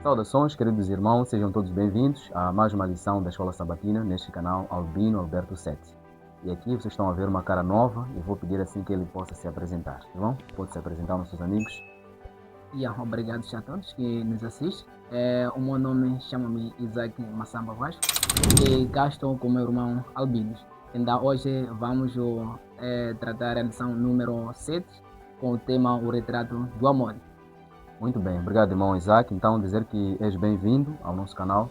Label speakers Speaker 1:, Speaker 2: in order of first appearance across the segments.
Speaker 1: Saudações, queridos irmãos, sejam todos bem-vindos a mais uma lição da Escola Sabatina neste canal Albino Alberto 7. E aqui vocês estão a ver uma cara nova e vou pedir assim que ele possa se apresentar, tá bom? Pode se apresentar aos seus amigos.
Speaker 2: Obrigado a todos que nos assistem. O meu nome chama-me Isaac Massamba Vasco e cá estou com o meu irmão Albinos. Então hoje vamos tratar a lição número 7 com o tema O Retrato do Amor.
Speaker 1: Muito bem, obrigado irmão Isaac. Então dizer que és bem-vindo ao nosso canal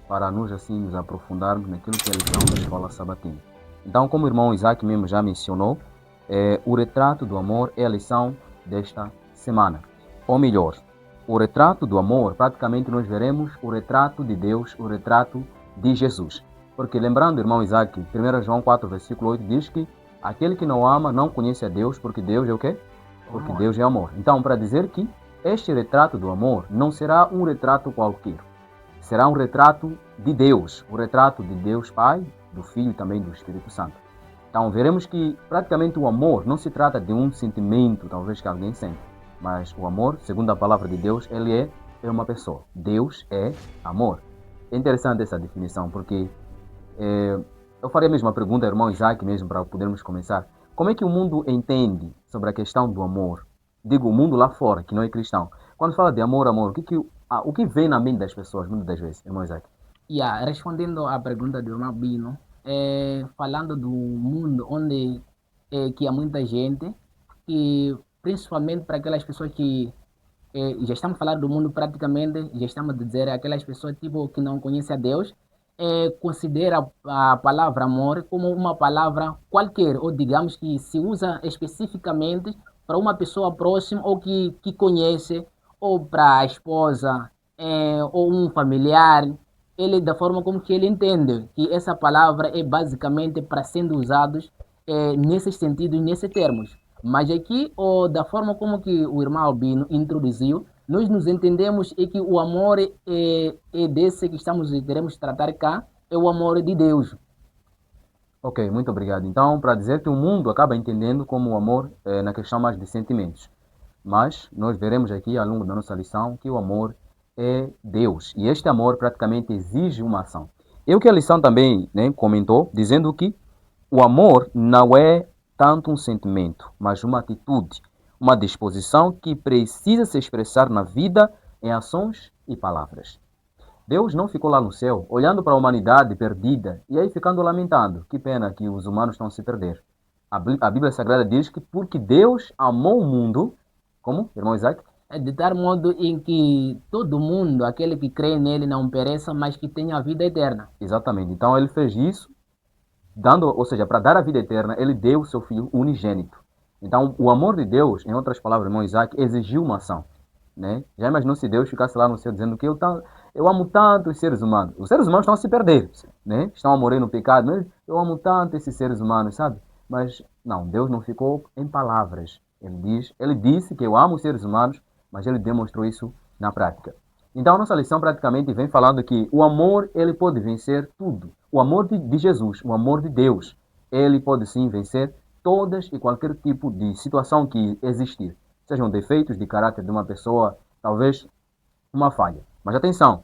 Speaker 1: para nos assim nos aprofundarmos naquilo que é a lição da Escola Sabatina. Então, como o irmão Isaac mesmo já mencionou, o retrato do amor é a lição desta semana. Ou melhor, o retrato do amor, praticamente nós veremos o retrato de Deus, o retrato de Jesus. Porque lembrando, irmão Isaac, 1 João 4, versículo 8 diz que aquele que não ama não conhece a Deus, porque Deus é o quê? Porque Deus é amor. Então, para dizer que este retrato do amor não será um retrato qualquer. Será um retrato de Deus, o retrato de Deus Pai, do Filho e também do Espírito Santo. Então, veremos que praticamente o amor não se trata de um sentimento, talvez que alguém sente. Mas o amor, segundo a palavra de Deus, ele é uma pessoa. Deus é amor. É interessante essa definição, porque eu faria a mesma pergunta ao irmão Isaac mesmo, para podermos começar. Como é que o mundo entende sobre a questão do amor? Digo, o mundo lá fora, que não é cristão. Quando fala de amor, o que vem na mente das pessoas, muitas das vezes, irmão Isaac?
Speaker 2: Respondendo à pergunta do irmão Bino, falando do mundo onde que há muita gente, e principalmente para aquelas pessoas que já estamos falando do mundo praticamente, já estamos a dizer aquelas pessoas tipo que não conhecem a Deus, considera a palavra amor como uma palavra qualquer, ou digamos que se usa especificamente para uma pessoa próxima ou que conhece, ou para a esposa, ou um familiar. Ele, da forma como que ele entende que essa palavra é basicamente para sendo usados nesses sentidos, nesses termos. Mas aqui, da forma como que o irmão Albino introduziu, nós nos entendemos que o amor é desse que queremos tratar cá, é o amor de Deus.
Speaker 1: Ok, muito obrigado. Então, para dizer que o mundo acaba entendendo como o amor na questão mais de sentimentos. Mas nós veremos aqui ao longo da nossa lição que o amor é Deus. E este amor praticamente exige uma ação. E o que a lição também comentou, dizendo que o amor não é tanto um sentimento, mas uma atitude, uma disposição que precisa se expressar na vida em ações e palavras. Deus não ficou lá no céu, olhando para a humanidade perdida e aí ficando lamentando. Que pena que os humanos estão a se perder. A Bíblia Sagrada diz que porque Deus amou o mundo, como, irmão Isaac?
Speaker 2: É de tal modo em que todo mundo, aquele que crê nele, não pereça, mas que tenha a vida eterna.
Speaker 1: Exatamente. Então ele fez isso, ou seja, para dar a vida eterna, ele deu o seu filho unigênito. Então o amor de Deus, em outras palavras, irmão Isaac, exigiu uma ação. Né? Já imaginou se Deus ficasse lá no céu dizendo que eu amo tanto os seres humanos? Os seres humanos estão a se perder, né? Estão a morrer no pecado, mas eu amo tanto esses seres humanos, sabe? Mas não, Deus não ficou em palavras. Ele disse que eu amo os seres humanos, mas ele demonstrou isso na prática. Então a nossa lição praticamente vem falando que o amor, ele pode vencer tudo. O amor de Jesus, o amor de Deus, ele pode sim vencer todas e qualquer tipo de situação que existir. Sejam defeitos de caráter de uma pessoa, talvez uma falha. Mas atenção,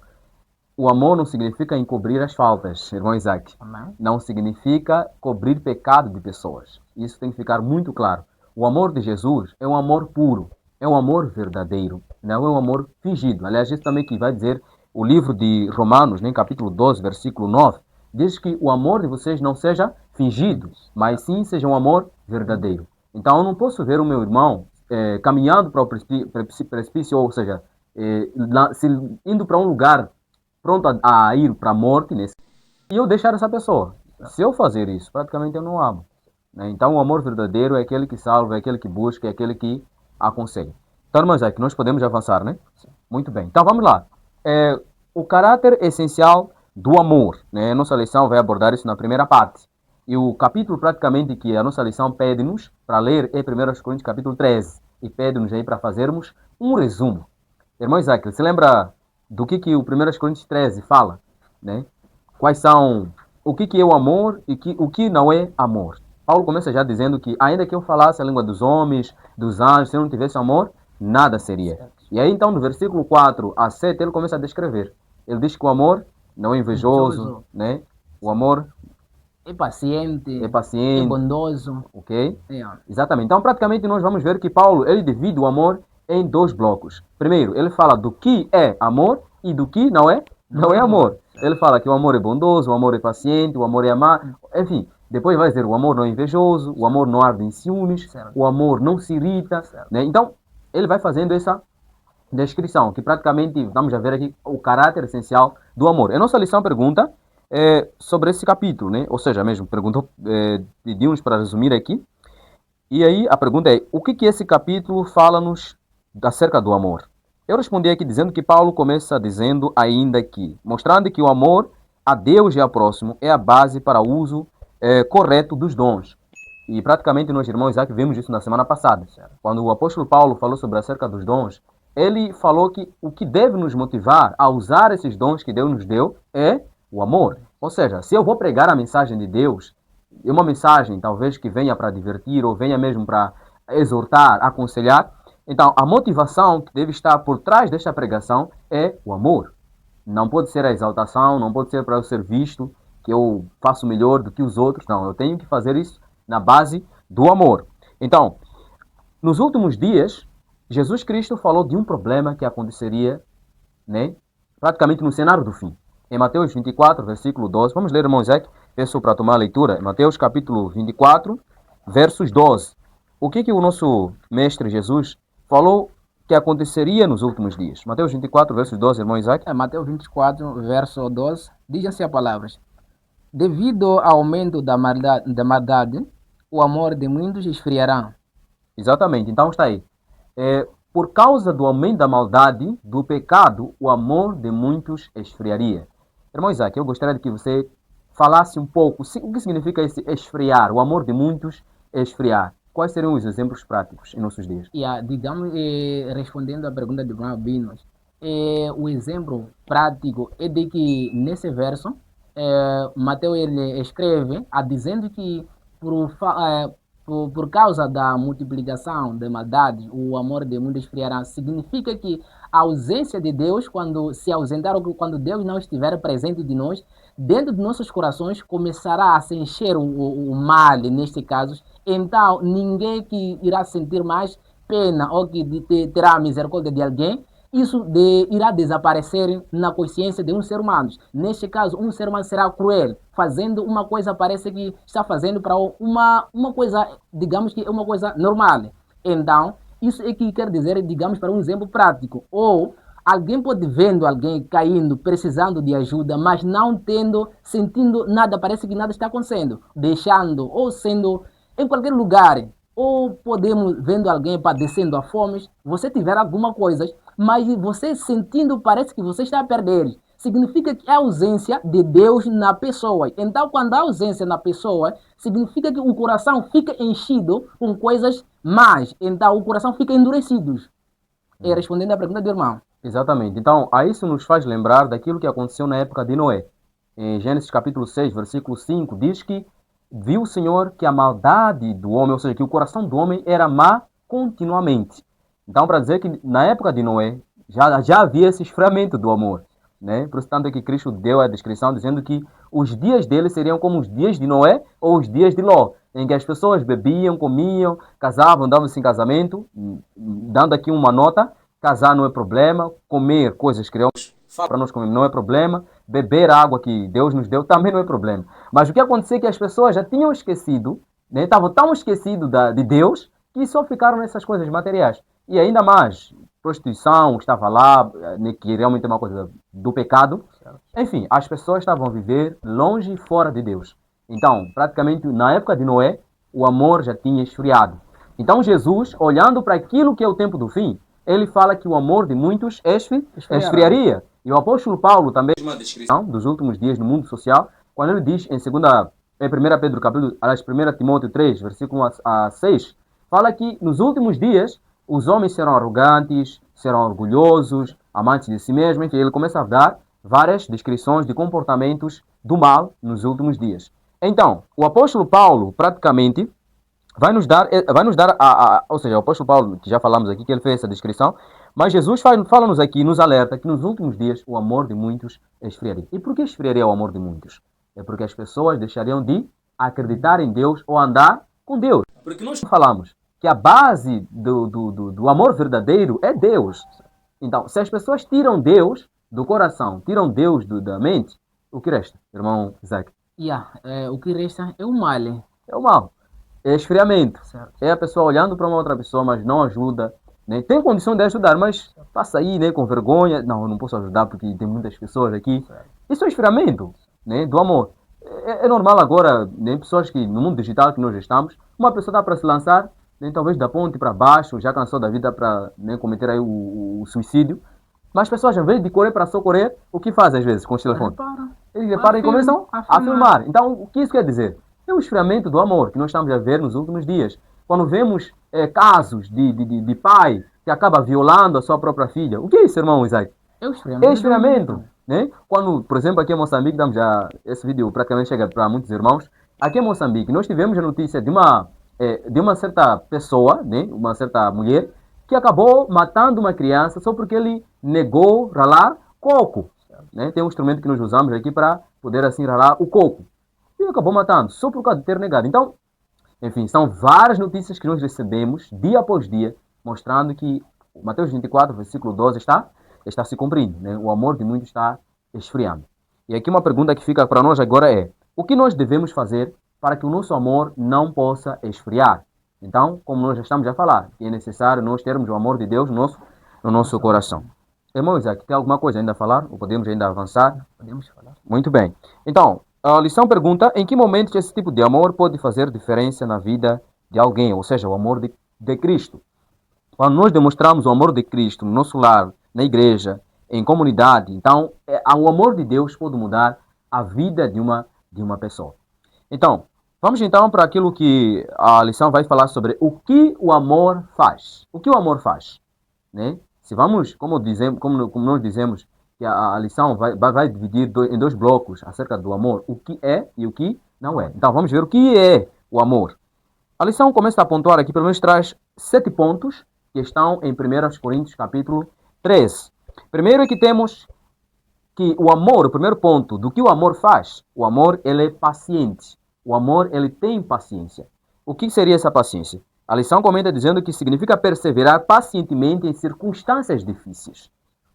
Speaker 1: o amor não significa encobrir as faltas, irmão Isaac.
Speaker 2: Amém?
Speaker 1: Não significa cobrir pecado de pessoas. Isso tem que ficar muito claro. O amor de Jesus é um amor puro, é um amor verdadeiro, não é um amor fingido. Aliás, isso também que vai dizer o livro de Romanos, né, capítulo 12, versículo 9, diz que o amor de vocês não seja fingido, mas sim seja um amor verdadeiro. Então eu não posso ver o meu irmão caminhando para o precipício, ou seja, indo para um lugar pronto a ir para a morte, e eu deixar essa pessoa. Se eu fazer isso, praticamente eu não amo. Né? Então, o amor verdadeiro é aquele que salva, é aquele que busca, é aquele que aconselha. Então, irmãos, é que nós podemos avançar, né? Muito bem. Então, vamos lá. O caráter essencial do amor. Né? A nossa lição vai abordar isso na primeira parte. E o capítulo praticamente que a nossa lição pede-nos para ler é 1 Coríntios capítulo 13. E pede-nos aí para fazermos um resumo. Irmão Isaac, você lembra do que o 1 Coríntios 13 fala? Né? Quais são, o que é o amor e o que não é amor? Paulo começa já dizendo que ainda que eu falasse a língua dos homens, dos anjos, se eu não tivesse amor, nada seria. E aí então, do versículo 4 a 7, ele começa a descrever. Ele diz que o amor não é invejoso, né? O amor
Speaker 2: é paciente,
Speaker 1: é paciente,
Speaker 2: bondoso.
Speaker 1: ok?
Speaker 2: Yeah.
Speaker 1: Exatamente. Então, praticamente, nós vamos ver que Paulo, ele divide o amor em dois blocos. Primeiro, ele fala do que é amor e do que não é amor. Ele fala que o amor é bondoso, o amor é paciente, o amor é amar, enfim. Depois vai dizer o amor não é invejoso, o amor não arde em ciúmes, o amor não se irrita, né? Então, ele vai fazendo essa descrição, que praticamente vamos a ver aqui o caráter essencial do amor. A nossa lição pergunta sobre esse capítulo, né? Ou seja, mesmo perguntou, pedimos para resumir aqui. E aí a pergunta é, o que esse capítulo fala-nos acerca do amor? Eu respondi aqui dizendo que Paulo começa dizendo ainda que, mostrando que o amor a Deus e ao próximo é a base para o uso correto dos dons. E praticamente nós, irmãos Isaac, vimos isso na semana passada. Quando o apóstolo Paulo falou sobre acerca dos dons, ele falou que o que deve nos motivar a usar esses dons que Deus nos deu é o amor. Ou seja, se eu vou pregar a mensagem de Deus, é uma mensagem talvez que venha para divertir ou venha mesmo para exortar, aconselhar, então a motivação que deve estar por trás desta pregação é o amor. Não pode ser a exaltação, não pode ser para eu ser visto que eu faço melhor do que os outros. Não, eu tenho que fazer isso na base do amor. Então, nos últimos dias, Jesus Cristo falou de um problema que aconteceria, né, praticamente no cenário do fim. Em Mateus 24, versículo 12, vamos ler, irmão Isaac, peço para tomar a leitura. Em Mateus capítulo 24, versos 12. O que o nosso mestre Jesus falou que aconteceria nos últimos dias? Mateus 24, versos 12, irmão Isaac.
Speaker 2: Mateus 24, verso 12, diz assim as palavras. Devido ao aumento da maldade, o amor de muitos esfriará.
Speaker 1: Exatamente, então está aí. Por causa do aumento da maldade, do pecado, o amor de muitos esfriaria. Irmão Isaac, eu gostaria de que você falasse um pouco o que significa esse esfriar, o amor de muitos esfriar. Quais seriam os exemplos práticos em nossos dias?
Speaker 2: Digamos, respondendo à pergunta do irmão Binos, o exemplo prático é de que nesse verso, Mateus ele escreve dizendo que por causa da multiplicação da maldade, o amor de muitos esfriará. Significa que a ausência de Deus, quando se ausentar ou quando Deus não estiver presente de nós, dentro de nossos corações começará a se encher o mal, neste caso. Então, ninguém que irá sentir mais pena ou que terá a misericórdia de alguém, isso irá desaparecer na consciência de um ser humano. Neste caso, um ser humano será cruel, fazendo uma coisa, parece que está fazendo para uma coisa, digamos que é uma coisa normal. Então, isso é que quer dizer, digamos, para um exemplo prático. Ou alguém pode vendo alguém caindo, precisando de ajuda, mas não sentindo nada, parece que nada está acontecendo, deixando ou sendo em qualquer lugar. Ou podemos vendo alguém padecendo a fome, você tiver alguma coisa, mas você sentindo, parece que você está a perder. Significa que é a ausência de Deus na pessoa. Então, quando há ausência na pessoa, significa que o coração fica enchido com coisas más. Então, o coração fica endurecido. Respondendo à pergunta do irmão.
Speaker 1: Exatamente. Então, a isso nos faz lembrar daquilo que aconteceu na época de Noé. Em Gênesis capítulo 6, versículo 5, diz que viu o Senhor que a maldade do homem, ou seja, que o coração do homem era má continuamente. Então, para dizer que na época de Noé já havia esse esfriamento do amor, né? Por isso tanto é que Cristo deu a descrição dizendo que os dias dele seriam como os dias de Noé ou os dias de Ló, em que as pessoas bebiam, comiam, casavam, davam-se em casamento, dando aqui uma nota, casar não é problema, comer coisas que para nós comer não é problema, beber a água que Deus nos deu também não é problema. Mas o que aconteceu é que as pessoas já tinham esquecido, né? Estavam tão esquecidos de Deus que só ficaram nessas coisas materiais. E ainda mais, prostituição estava lá, né, que realmente é uma coisa do pecado. Enfim, as pessoas estavam a viver longe e fora de Deus. Então, praticamente na época de Noé, o amor já tinha esfriado. Então Jesus, olhando para aquilo que é o tempo do fim, ele fala que o amor de muitos esfriaria. E o apóstolo Paulo também, uma descrição dos últimos dias no mundo social, quando ele diz em 1 Pedro, capítulo, 1 Timóteo 3, versículo 1 a 6, fala que nos últimos dias os homens serão arrogantes, serão orgulhosos, amantes de si mesmos. Enfim, ele começa a dar várias descrições de comportamentos do mal nos últimos dias. Então, o apóstolo Paulo praticamente vai nos dar ou seja, o apóstolo Paulo, que já falamos aqui, que ele fez essa descrição, Mas Jesus fala-nos aqui, nos alerta que nos últimos dias o amor de muitos esfriaria. E por que esfriaria o amor de muitos? É porque as pessoas deixariam de acreditar em Deus ou andar com Deus. Porque nós falamos que a base do amor verdadeiro é Deus. Então, se as pessoas tiram Deus do coração, tiram Deus da mente, o que resta, irmão Isaac?
Speaker 2: O que resta é o mal.
Speaker 1: É o mal. É esfriamento.
Speaker 2: Certo.
Speaker 1: É a pessoa olhando para uma outra pessoa, mas não ajuda. Né? Tem condição de ajudar, mas passa aí, né, com vergonha. Não, eu não posso ajudar porque tem muitas pessoas aqui.
Speaker 2: Certo.
Speaker 1: Isso é esfriamento, né, do amor. É normal agora, né, pessoas que no mundo digital que nós estamos, uma pessoa dá para se lançar, né, talvez da ponte para baixo, já cansou da vida para, né, cometer aí o suicídio. Mas as pessoas, ao invés de correr para socorrer, o que fazem às vezes com os telefones? Eles reparam e começam a filmar. Então, o que isso quer dizer? É o esfriamento do amor que nós estamos a ver nos últimos dias. Quando vemos casos de pai que acaba violando a sua própria filha. O que é isso, irmão Isaac?
Speaker 2: É o esfriamento.
Speaker 1: É esfriamento. Né? Quando, por exemplo, aqui em Moçambique, damos já, esse vídeo praticamente chega para muitos irmãos. Aqui em Moçambique, nós tivemos a notícia de uma certa pessoa, né? Uma certa mulher, que acabou matando uma criança só porque ele negou ralar coco. Né? Tem um instrumento que nós usamos aqui para poder assim ralar o coco. E acabou matando, só por causa de ter negado. Então, enfim, são várias notícias que nós recebemos dia após dia, mostrando que Mateus 24, versículo 12 está se cumprindo. Né? O amor de muitos está esfriando. E aqui uma pergunta que fica para nós agora é: o que nós devemos fazer para que o nosso amor não possa esfriar? Então, como nós já estamos a falar, que é necessário nós termos o amor de Deus no nosso coração. Irmão Isaac, tem alguma coisa ainda a falar? Ou podemos ainda avançar?
Speaker 2: Podemos falar.
Speaker 1: Muito bem. Então, a lição pergunta: em que momento esse tipo de amor pode fazer diferença na vida de alguém? Ou seja, o amor de Cristo. Quando nós demonstramos o amor de Cristo no nosso lar, na igreja, em comunidade, então, o amor de Deus pode mudar a vida de uma pessoa. Então, vamos então para aquilo que a lição vai falar sobre o que o amor faz. O que o amor faz? Né? Se vamos, como nós dizemos, que a lição vai dividir em dois blocos acerca do amor, o que é e o que não é. Então, vamos ver o que é o amor. A lição começa a pontuar aqui, pelo menos traz 7 pontos que estão em 1 Coríntios, capítulo 13. Primeiro é que temos que o amor, o primeiro ponto do que o amor faz, o amor ele é paciente. O amor ele tem paciência. O que seria essa paciência? A lição comenta dizendo que significa perseverar pacientemente em circunstâncias difíceis.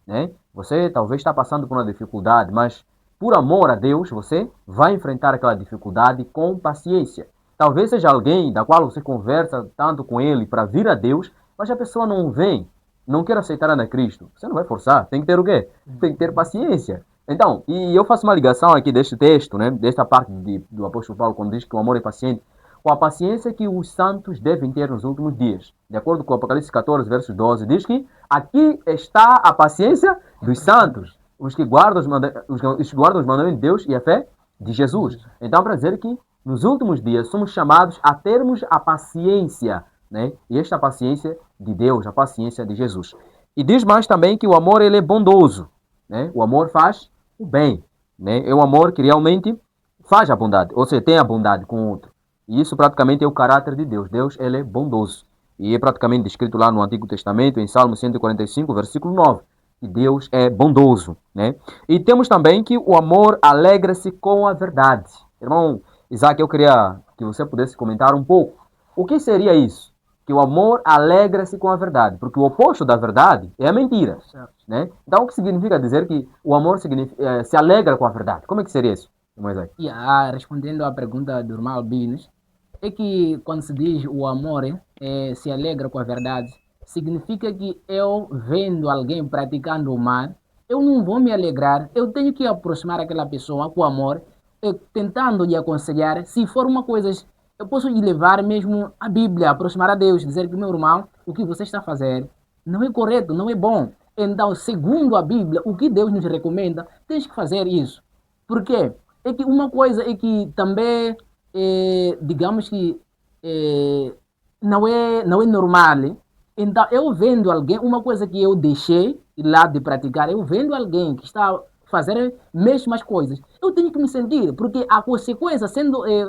Speaker 1: Né? Você talvez está passando por uma dificuldade, mas por amor a Deus, você vai enfrentar aquela dificuldade com paciência. Talvez seja alguém da qual você conversa tanto com ele para vir a Deus, mas a pessoa não vem, não quer aceitar a Cristo. Você não vai forçar, tem que ter o quê? Tem que ter paciência. Então, e eu faço uma ligação aqui deste texto, né, desta parte do apóstolo Paulo, quando diz que o amor é paciente, com a paciência que os santos devem ter nos últimos dias. De acordo com o Apocalipse 14, verso 12, diz que aqui está a paciência dos santos, os que guardam os mandamentos de Deus e a fé de Jesus. Então, para dizer que nos últimos dias somos chamados a termos a paciência, né? E esta paciência de Deus, a paciência de Jesus. E diz mais também que o amor ele é bondoso, né? O amor faz o bem, né? É o amor que realmente faz a bondade, ou seja, tem a bondade com o outro. E isso praticamente é o caráter de Deus. Deus ele é bondoso. E é praticamente descrito lá no Antigo Testamento, em Salmo 145, versículo 9. Que Deus é bondoso, né? E temos também que o amor alegra-se com a verdade. Irmão Isaac, eu queria que você pudesse comentar um pouco. O que seria isso? Que o amor alegra-se com a verdade. Porque o oposto da verdade é a mentira. Né? Então, o que significa dizer que o amor se alegra com a verdade? Como é que seria isso, irmão Isaac?
Speaker 2: Respondendo à pergunta do irmão Albinos, é que quando se diz o amor se alegra com a verdade, significa que eu vendo alguém praticando o mal, eu não vou me alegrar, eu tenho que aproximar aquela pessoa com amor, tentando lhe aconselhar, se for uma coisa, eu posso lhe levar mesmo a Bíblia, aproximar a Deus, dizer que meu irmão, o que você está fazendo não é correto, não é bom. Então, segundo a Bíblia, o que Deus nos recomenda, tens que fazer isso. Por quê? É que uma coisa é que também digamos que não é normal. Então, eu vendo alguém, uma coisa que eu deixei lá de praticar, eu vendo alguém que está a fazer mesmas coisas, eu tenho que me sentir, porque a consequência,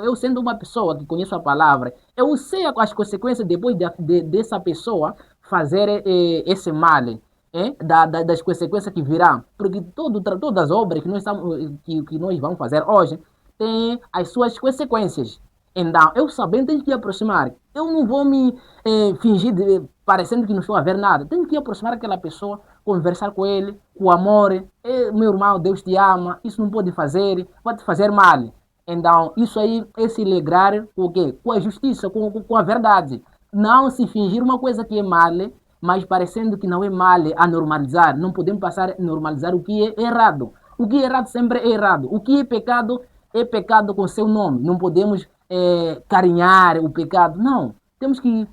Speaker 2: eu sendo uma pessoa que conheço a palavra, eu sei as consequências depois dessa pessoa fazer esse mal. das consequências que virão. Porque todas as obras que nós vamos fazer hoje têm as suas consequências. Então, eu sabendo, tenho que aproximar. Eu não vou me fingir parecendo que não estou a ver nada. Tenho que aproximar aquela pessoa, conversar com ele, com amor. Meu irmão, Deus te ama, isso não pode fazer, pode fazer mal. Então, isso aí é se alegrar com o quê? Com a justiça, com a verdade. Não se fingir uma coisa que é mal, mas parecendo que não é mal a normalizar. Não podemos passar a normalizar o que é errado. O que é errado sempre é errado. O que é pecado com seu nome. Não podemos carinhar o pecado. Não. Temos que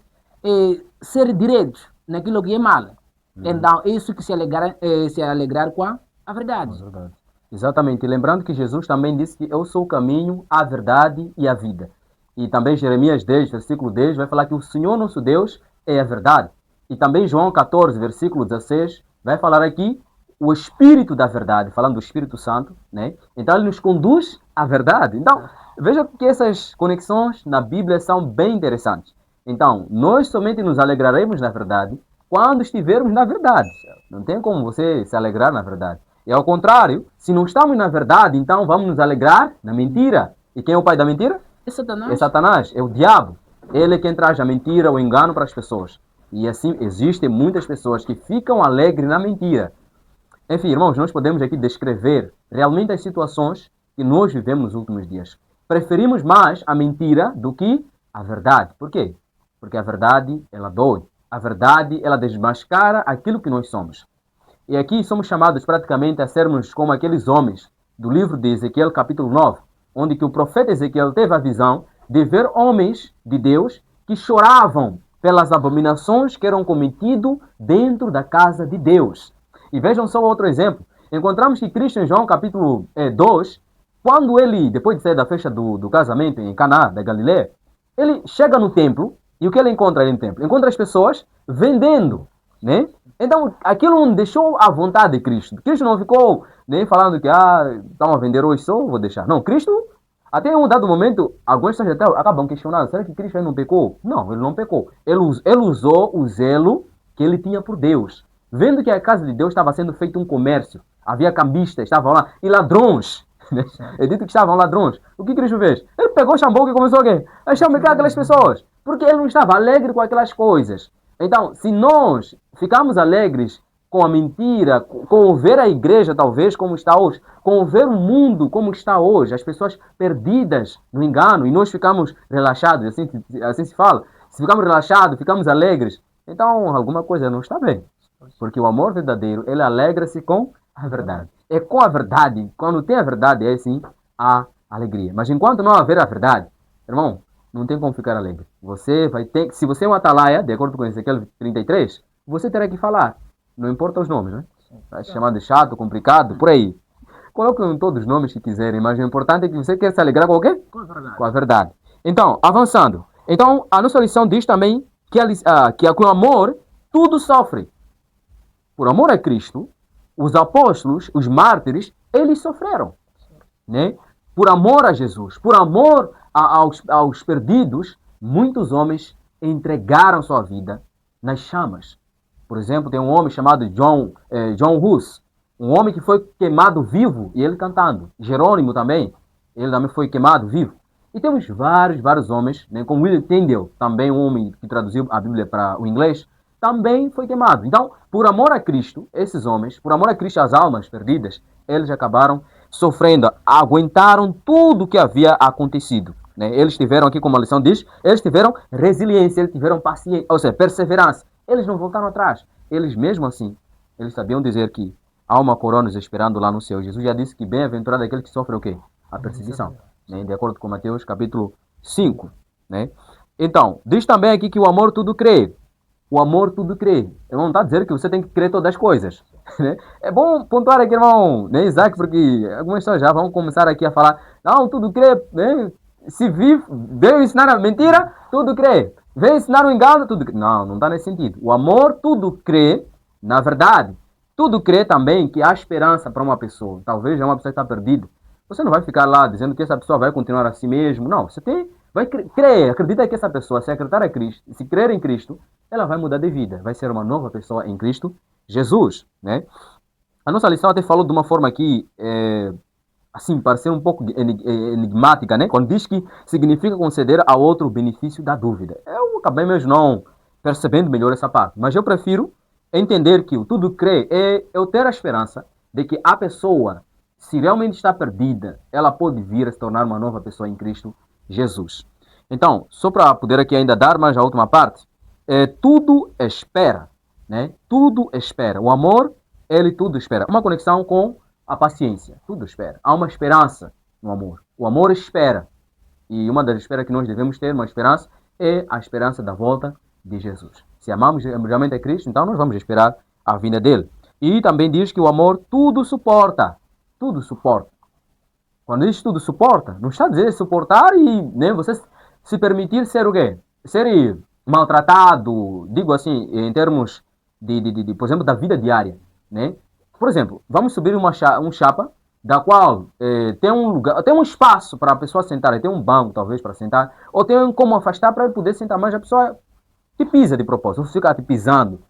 Speaker 2: ser direitos naquilo que é mal. Então, isso que se alegrar com a verdade.
Speaker 1: Verdade. Exatamente. E lembrando que Jesus também disse que eu sou o caminho, a verdade e a vida. E também Jeremias 10, versículo 10, vai falar que o Senhor nosso Deus é a verdade. E também João 14, versículo 16, vai falar aqui o Espírito da verdade, falando do Espírito Santo, né? Então ele nos conduz à verdade. Então, veja que essas conexões na Bíblia são bem interessantes. Então, nós somente nos alegraremos na verdade quando estivermos na verdade. Não tem como você se alegrar na verdade. E ao contrário, se não estamos na verdade, então vamos nos alegrar na mentira. E quem é o pai da mentira?
Speaker 2: É Satanás.
Speaker 1: É Satanás, é o diabo. Ele é quem traz a mentira, o engano para as pessoas. E assim, existem muitas pessoas que ficam alegres na mentira. Enfim, irmãos, nós podemos aqui descrever realmente as situações que nós vivemos nos últimos dias. Preferimos mais a mentira do que a verdade. Por quê? Porque a verdade, ela dói. A verdade, ela desmascara aquilo que nós somos. E aqui somos chamados praticamente a sermos como aqueles homens do livro de Ezequiel, capítulo 9, onde que o profeta Ezequiel teve a visão de ver homens de Deus que choravam pelas abominações que eram cometidas dentro da casa de Deus. E vejam só outro exemplo. Encontramos que Cristo em João capítulo 2, quando ele, depois de sair da festa do casamento em Caná, da Galileia, ele chega no templo, e o que ele encontra ali no templo? Encontra as pessoas vendendo, né? Então, aquilo não deixou a vontade de Cristo. Cristo não ficou nem falando que, estão a vender hoje só, vou deixar. Não, Cristo, até um dado momento, alguns até acabam questionando, será que Cristo não pecou? Não, ele não pecou. Ele usou o zelo que ele tinha por Deus. Vendo que a casa de Deus estava sendo feito um comércio, havia cambistas, estavam lá, e ladrões. É dito que estavam ladrões. O que Cristo fez? Ele pegou o xambão e começou a quê? A chamar aquelas pessoas. Porque ele não estava alegre com aquelas coisas. Então, se nós ficamos alegres com a mentira, com ver a igreja talvez como está hoje, com ver o mundo como está hoje, as pessoas perdidas no engano, e nós ficamos relaxados, assim se fala, se ficamos relaxados, ficamos alegres, então alguma coisa não está bem. Porque o amor verdadeiro, ele alegra-se com a verdade. É com a verdade, quando tem a verdade, é sim a alegria. Mas enquanto não haver a verdade, irmão, não tem como ficar alegre. Você vai ter, se você é um atalaia, de acordo com Ezequiel 33, você terá que falar. Não importa os nomes, né? Vai se chamar de chato, complicado, por aí. Coloquem todos os nomes que quiserem, mas o importante é que você quer se alegrar com o quê? Com a verdade. Então, avançando. Então, a nossa lição diz também que com amor tudo sofre. Por amor a Cristo, os apóstolos, os mártires, eles sofreram, né? Por amor a Jesus, por amor aos perdidos, muitos homens entregaram sua vida nas chamas. Por exemplo, tem um homem chamado John Hus, um homem que foi queimado vivo, e ele cantando. Jerônimo também, ele também foi queimado vivo. E temos vários homens, né, como William Tyndale, também um homem que traduziu a Bíblia para o inglês, também foi queimado. Então, por amor a Cristo, esses homens, por amor a Cristo, as almas perdidas, eles acabaram sofrendo, aguentaram tudo o que havia acontecido. Né? Eles tiveram, aqui como a lição diz, eles tiveram resiliência, eles tiveram paciência, ou seja, perseverança. Eles não voltaram atrás. Eles mesmo assim, eles sabiam dizer que há uma coroa nos esperando lá no céu. Jesus já disse que bem-aventurado é aquele que sofre o quê? A perseguição. Né? De acordo com Mateus capítulo 5. Né? Então, diz também aqui que o amor tudo crê. O amor tudo crê. Eu não está a dizer que você tem que crer todas as coisas. Né? É bom pontuar aqui, irmão, né, Isaac, porque algumas pessoas já vão começar aqui a falar, não, tudo crê, né? Se veio ensinar a mentira, tudo crê. Veio ensinar o engano, tudo crê. Não, não está nesse sentido. O amor tudo crê, na verdade, tudo crê também que há esperança para uma pessoa. Talvez uma pessoa está perdida. Você não vai ficar lá dizendo que essa pessoa vai continuar assim mesmo. Não, você vai crer, acredita que essa pessoa, se acreditar a Cristo, se crer em Cristo, ela vai mudar de vida. Vai ser uma nova pessoa em Cristo Jesus, né? A nossa lição até falou de uma forma aqui, assim, pareceu um pouco enigmática, né? Quando diz que significa conceder ao outro o benefício da dúvida. Eu acabei mesmo não percebendo melhor essa parte, mas eu prefiro entender que o tudo crer é eu ter a esperança de que a pessoa, se realmente está perdida, ela pode vir a se tornar uma nova pessoa em Cristo Jesus. Então, só para poder aqui ainda dar mais a última parte, tudo espera, né? Tudo espera. O amor, ele tudo espera. Uma conexão com a paciência, tudo espera. Há uma esperança no amor. O amor espera. E uma das esperas que nós devemos ter, uma esperança, é a esperança da volta de Jesus. Se amamos realmente a Cristo, então nós vamos esperar a vinda dele. E também diz que o amor tudo suporta. Tudo suporta. Quando diz tudo suporta, não está a dizer suportar e né, você se permitir ser o quê? Ser maltratado, digo assim, em termos por exemplo, da vida diária, né? Por exemplo, vamos subir um chapa da qual tem um lugar, tem um espaço para a pessoa sentar, tem um banco talvez para sentar, ou tem como afastar para poder sentar, mas a pessoa te pisa de propósito, você fica te pisando.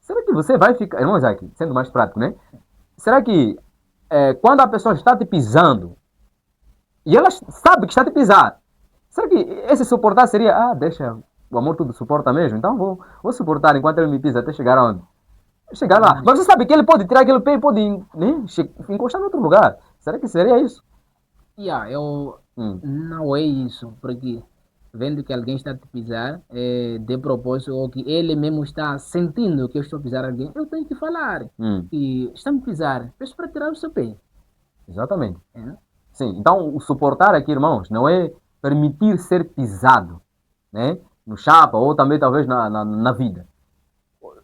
Speaker 1: Será que você vai ficar, irmão Isaac, sendo mais prático, né? Será que quando a pessoa está te pisando e ela sabe que está te pisar, será que esse suportar seria, deixa, o amor tudo suporta mesmo, então vou suportar enquanto ele me pisa até chegar aonde? Chegar lá. Mas você sabe que ele pode tirar aquele pé e pode né, encostar em outro lugar. Será que seria isso?
Speaker 2: Eu não é isso, porque vendo que alguém está a te pisar de propósito ou que ele mesmo está sentindo que eu estou a pisar alguém, eu tenho que falar que está a me pisar, peço para tirar o seu pé.
Speaker 1: Exatamente. Sim, então o suportar aqui, irmãos, não é permitir ser pisado, né? No chapa ou também talvez na vida.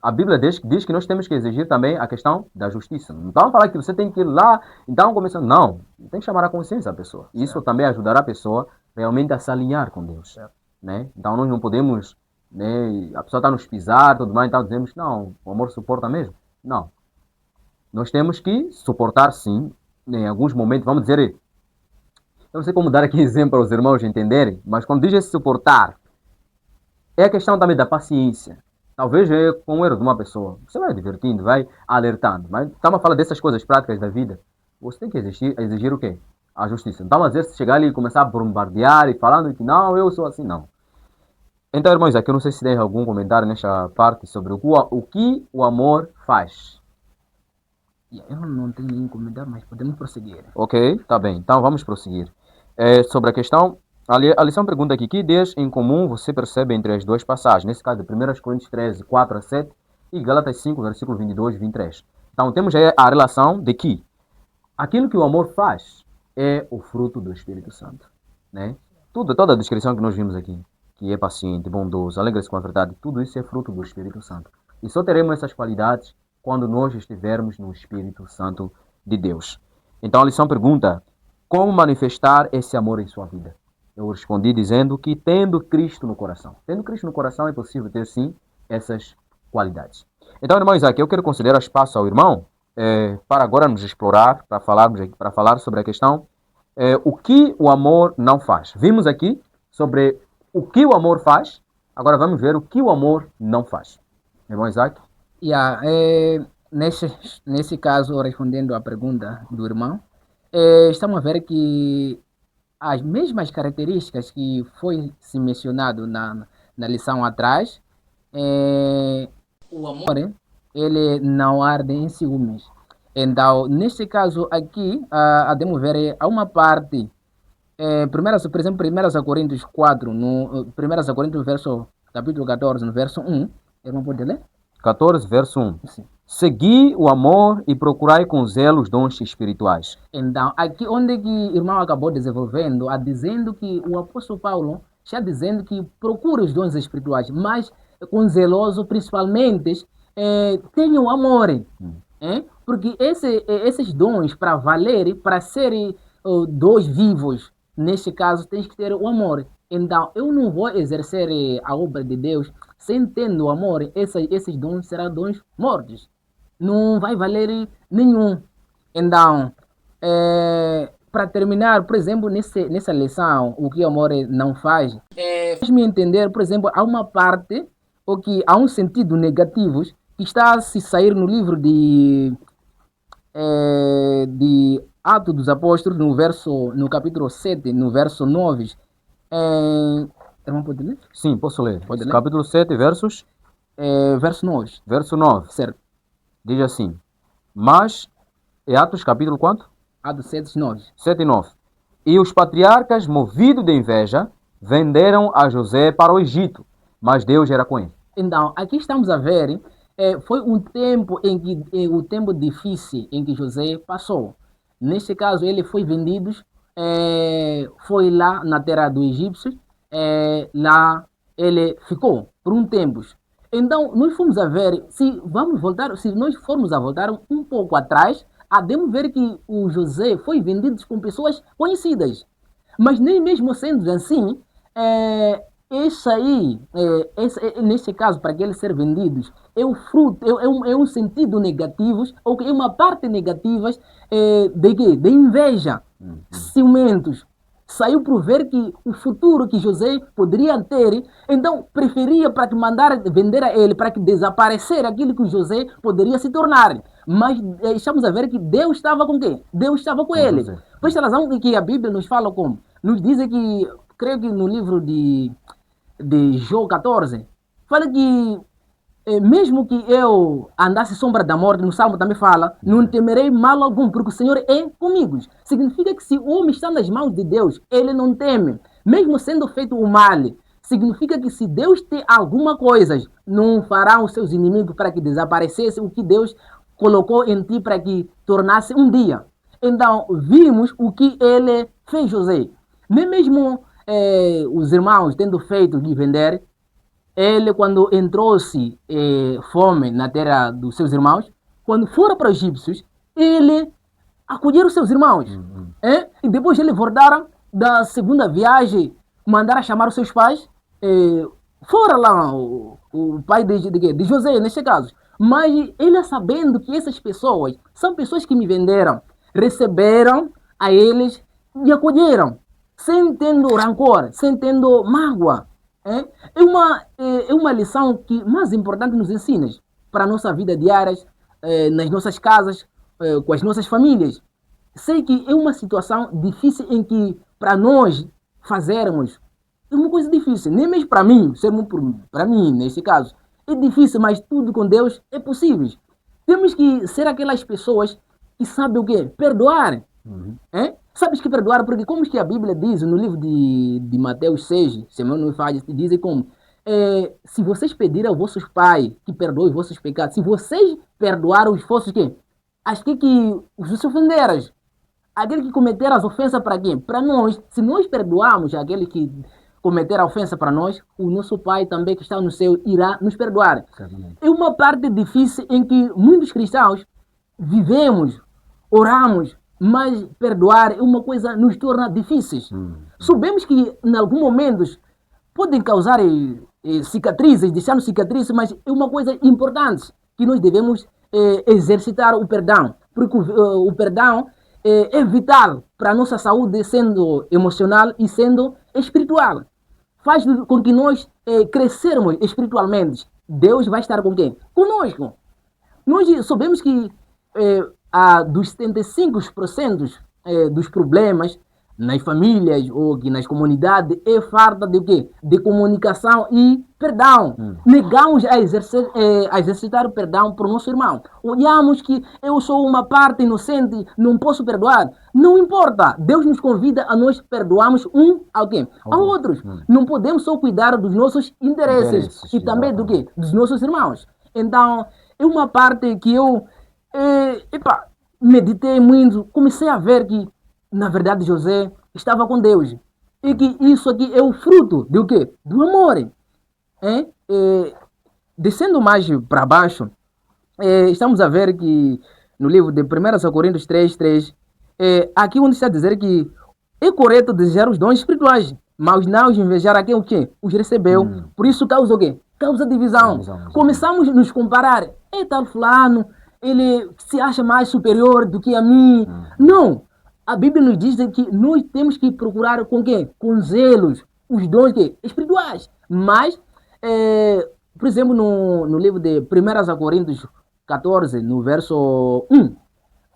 Speaker 1: A Bíblia diz que nós temos que exigir também a questão da justiça. Não estamos falando que você tem que ir lá, então começando. Não, tem que chamar a consciência da pessoa. Isso também ajudará a pessoa realmente a se alinhar com Deus. Né? Então nós não podemos, né, a pessoa está nos pisar, tudo mais, então dizemos, não, o amor suporta mesmo. Não. Nós temos que suportar sim, em alguns momentos, vamos dizer, eu não sei como dar aqui exemplo para os irmãos entenderem, mas quando diz esse suportar, é a questão também da paciência. Talvez é com o erro de uma pessoa. Você vai divertindo, vai alertando. Mas estamos a falar dessas coisas práticas da vida. Você tem que exigir o quê? A justiça. Não estamos a dizer se chegar ali e começar a bombardear e falando que não, eu sou assim, não. Então, irmãos, aqui eu não sei se tem algum comentário nesta parte sobre o que o amor faz.
Speaker 2: Eu não tenho nenhum comentário, mas podemos prosseguir.
Speaker 1: Ok, tá bem. Então vamos prosseguir. Sobre a questão... A lição pergunta aqui, que ideias em comum você percebe entre as duas passagens? Nesse caso, 1 Coríntios 13, 4 a 7 e Gálatas 5, versículo 22 e 23. Então, temos aí a relação de que aquilo que o amor faz é o fruto do Espírito Santo. Né? Toda a descrição que nós vimos aqui, que é paciente, bondoso, alegra-se com a verdade, tudo isso é fruto do Espírito Santo. E só teremos essas qualidades quando nós estivermos no Espírito Santo de Deus. Então, a lição pergunta, como manifestar esse amor em sua vida? Eu respondi dizendo que tendo Cristo no coração. Tendo Cristo no coração é possível ter sim essas qualidades. Então, irmão Isaac, eu quero conceder espaço ao irmão para agora nos explorar, para falar sobre a questão o que o amor não faz. Vimos aqui sobre o que o amor faz, agora vamos ver o que o amor não faz. Irmão Isaac?
Speaker 2: Nesse caso, respondendo à pergunta do irmão, estamos a ver que as mesmas características que foi se mencionado na lição atrás, o amor ele não arde em ciúmes. Então, neste caso aqui, podemos ver há uma parte, por exemplo, 1 Coríntios 4, no 1 Coríntios capítulo 14, no verso 1, irmão pode ler?
Speaker 1: 14, verso 1.
Speaker 2: Sim.
Speaker 1: Segui o amor e procurai com zelo os dons espirituais.
Speaker 2: Então, aqui onde que o irmão acabou desenvolvendo, dizendo que o apóstolo Paulo está dizendo que procura os dons espirituais, mas com zeloso, principalmente, tenha o amor. Porque esses dons, para valer, para serem dons vivos, neste caso, tem que ter o amor. Então, eu não vou exercer a obra de Deus sem tendo o amor. Esses dons serão dons mortos. Não vai valer nenhum. Então, para terminar, por exemplo, nessa lição, o que o amor não faz, faz-me entender, por exemplo, há uma parte, ou que há um sentido negativo que está a se sair no livro de Atos dos Apóstolos, no capítulo 7, no verso 9. Irmão, pode ler?
Speaker 1: Sim, posso ler.
Speaker 2: Pode ler?
Speaker 1: Capítulo 7, versos?
Speaker 2: Verso 9.
Speaker 1: Verso 9.
Speaker 2: Certo.
Speaker 1: Diz assim. Mas, é Atos capítulo quanto?
Speaker 2: Atos 7, 9.
Speaker 1: 7 e 9. E os patriarcas, movidos de inveja, venderam a José para o Egito, mas Deus era com ele.
Speaker 2: Então, aqui estamos a ver, foi um tempo o tempo difícil em que José passou. Neste caso, ele foi vendido, foi lá na terra do Egito, lá ele ficou por um tempo. Então, nós fomos a ver, se nós formos a voltar um pouco atrás, podemos ver que o José foi vendido com pessoas conhecidas. Mas nem mesmo sendo assim, nesse caso, para que eles ser vendidos, é o fruto, é um sentido negativo, ou é uma parte negativa de quê? De inveja, ciumentos. Saiu por ver que o futuro que José poderia ter, então preferia para que mandar vender a ele, para que desaparecer aquilo que o José poderia se tornar. Mas estamos a ver que Deus estava com quem? Deus estava com ele. Por esta razão que a Bíblia nos fala como? Nos diz que, creio que no livro de Jó 14, fala que mesmo que eu andasse sombra da morte, no Salmo também fala, não temerei mal algum, porque o Senhor é comigo. Significa que se o homem está nas mãos de Deus, ele não teme. Mesmo sendo feito o mal, significa que se Deus tem alguma coisa, não fará os seus inimigos para que desaparecesse o que Deus colocou em ti para que tornasse um dia. Então, vimos o que ele fez, José. Nem mesmo os irmãos tendo feito de vender, ele, quando entrou-se fome na terra dos seus irmãos, quando foram para os egípcios, ele acolheram os seus irmãos. E depois eles voltaram da segunda viagem, mandaram chamar os seus pais. Fora lá o pai de José, neste caso. Mas ele, sabendo que essas pessoas são pessoas que me venderam, receberam a eles e acolheram, sem tendo rancor, sem tendo mágoa. É uma lição que mais importante nos ensina para a nossa vida diária, nas nossas casas, com as nossas famílias. Sei que é uma situação difícil em que para nós fazermos é uma coisa difícil, nem mesmo para mim, para mim nesse caso. É difícil, mas tudo com Deus é possível. Temos que ser aquelas pessoas que sabem o quê? Perdoar. Sabes que perdoar, porque como que a Bíblia diz no livro de Mateus 6, se não me falha, diz como, se vocês pedirem aos vossos pais que perdoem os vossos pecados, se vocês perdoarem os vossos quê? Acho que os ofenderam, aquele que cometeram as ofensas para quem? Para nós. Se nós perdoarmos aquele que cometer a ofensa para nós, o nosso Pai também que está no céu irá nos perdoar. Certamente. É uma parte difícil em que muitos cristãos vivemos, oramos, mas perdoar é uma coisa que nos torna difíceis. Sabemos que em alguns momentos podem causar cicatrizes, deixando cicatrizes, mas é uma coisa importante que nós devemos exercitar o perdão, porque o perdão é vital para a nossa saúde, sendo emocional e sendo espiritual. Faz com que nós crescermos espiritualmente. Deus vai estar com quem? Conosco. Nós sabemos que dos 75% dos problemas nas famílias ou nas comunidades é falta de quê? De comunicação e perdão. Negamos a exercitar o perdão para o nosso irmão. Olhamos que eu sou uma parte inocente, não posso perdoar. Não importa. Deus nos convida a nós perdoarmos a outros. Não podemos só cuidar dos nossos interesses e também do quê? Dos nossos irmãos. Então, é uma parte que eu meditei muito, comecei a ver que na verdade José estava com Deus e que isso aqui é o fruto do quê? Do amor. Descendo mais para baixo, estamos a ver que no livro de 1 Coríntios 3, aqui onde está a dizer que é correto desejar os dons espirituais, mas não invejar aquele o quê? Os recebeu. Por isso causa o quê? Causa divisão. Começamos a nos comparar. Tal fulano, ele se acha mais superior do que a mim. Não. A Bíblia nos diz que nós temos que procurar com quê? Com zelos, os dons espirituais. Mas por exemplo, no livro de 1 Coríntios 14, no verso 1,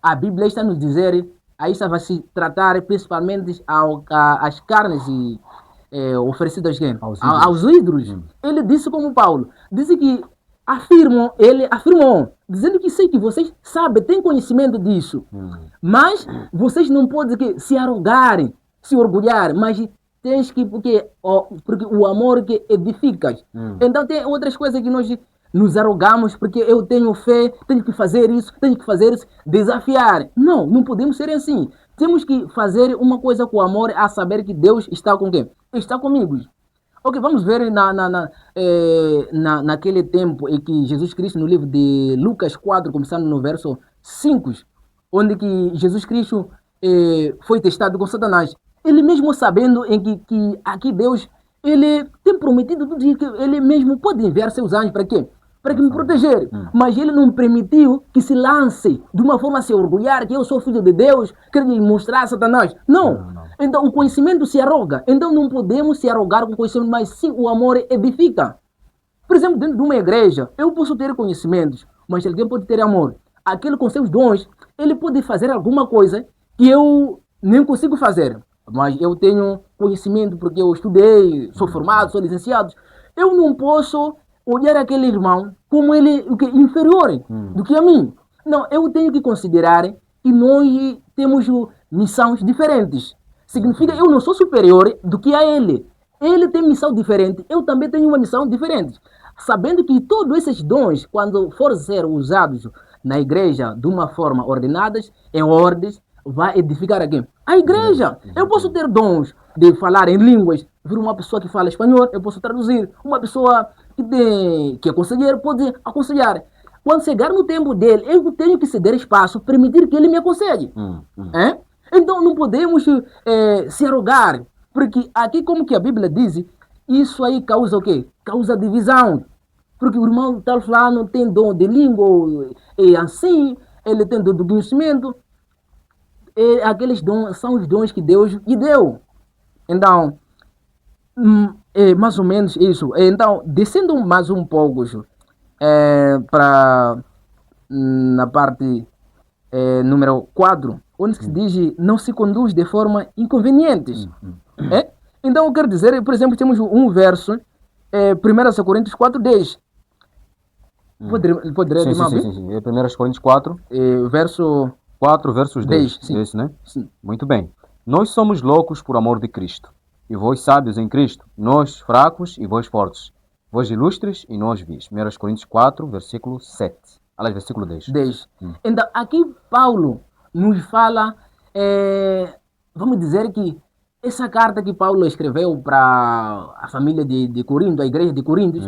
Speaker 2: a Bíblia está nos dizer, aí está vai se tratar principalmente às carnes oferecidas aos ídolos. Ele disse como Paulo, disse que ele afirmou, dizendo que sei que vocês sabem, têm conhecimento disso, mas vocês não podem se arrogarem, se orgulhar, mas tens que, porque o amor que edifica. Então tem outras coisas que nós nos arrogamos, porque eu tenho fé, tenho que fazer isso, desafiar. Não, não podemos ser assim. Temos que fazer uma coisa com amor, a saber que Deus está com quem? Está comigo. Ok, vamos ver naquele tempo em que Jesus Cristo, no livro de Lucas 4, começando no verso 5, onde que Jesus Cristo foi testado com Satanás. Ele mesmo sabendo em que aqui Deus, ele tem prometido tudo que ele mesmo pode enviar seus anjos para quê? Para que me proteger. Mas ele não permitiu que se lance de uma forma a se orgulhar que eu sou filho de Deus, quero lhe mostrar a Satanás. Não. Então o conhecimento se arroga. Então não podemos se arrogar com o conhecimento, mas sim o amor edifica. Por exemplo, dentro de uma igreja, eu posso ter conhecimentos, mas alguém pode ter amor. Aquele com seus dons, ele pode fazer alguma coisa que eu nem consigo fazer. Mas eu tenho conhecimento porque eu estudei, sou formado, sou licenciado. Eu não posso olhar aquele irmão como ele inferior do que a mim. Não, eu tenho que considerar que nós temos missões diferentes. Significa que eu não sou superior do que a ele. Ele tem missão diferente, eu também tenho uma missão diferente. Sabendo que todos esses dons, quando forem ser usados na igreja de uma forma ordenada, em ordens, vai edificar aqui a igreja. Eu posso ter dons de falar em línguas, vir uma pessoa que fala espanhol, eu posso traduzir. Uma pessoa que é conselheiro pode aconselhar. Quando chegar no tempo dele, eu tenho que ceder espaço, permitir que ele me aconselhe. Então não podemos se arrogar, porque aqui, como que a Bíblia diz, isso aí causa o quê? Causa divisão. Porque o irmão tal fulano tem dom de língua, e assim, ele tem dom do conhecimento. Aqueles dons são os dons que Deus lhe deu. Então, é mais ou menos isso. Então, descendo mais um pouco para na parte número 4, onde se diz não se conduz de forma inconveniente. Então, eu quero dizer, por exemplo, temos um verso, 1 Coríntios 4:10. Poderia
Speaker 1: sim. 1 Coríntios 4.
Speaker 2: Verso
Speaker 1: 4 versos 10.
Speaker 2: Sim.
Speaker 1: Esse, né?
Speaker 2: Sim.
Speaker 1: Muito bem. Nós somos loucos por amor de Cristo, e vós sábios em Cristo, nós fracos e vós fortes, vós ilustres e nós vis. 1 Coríntios 4, versículo 7. Aliás, versículo 10.
Speaker 2: Então, aqui Paulo nos fala, vamos dizer que essa carta que Paulo escreveu para a família de Corinto, a igreja de Corinto,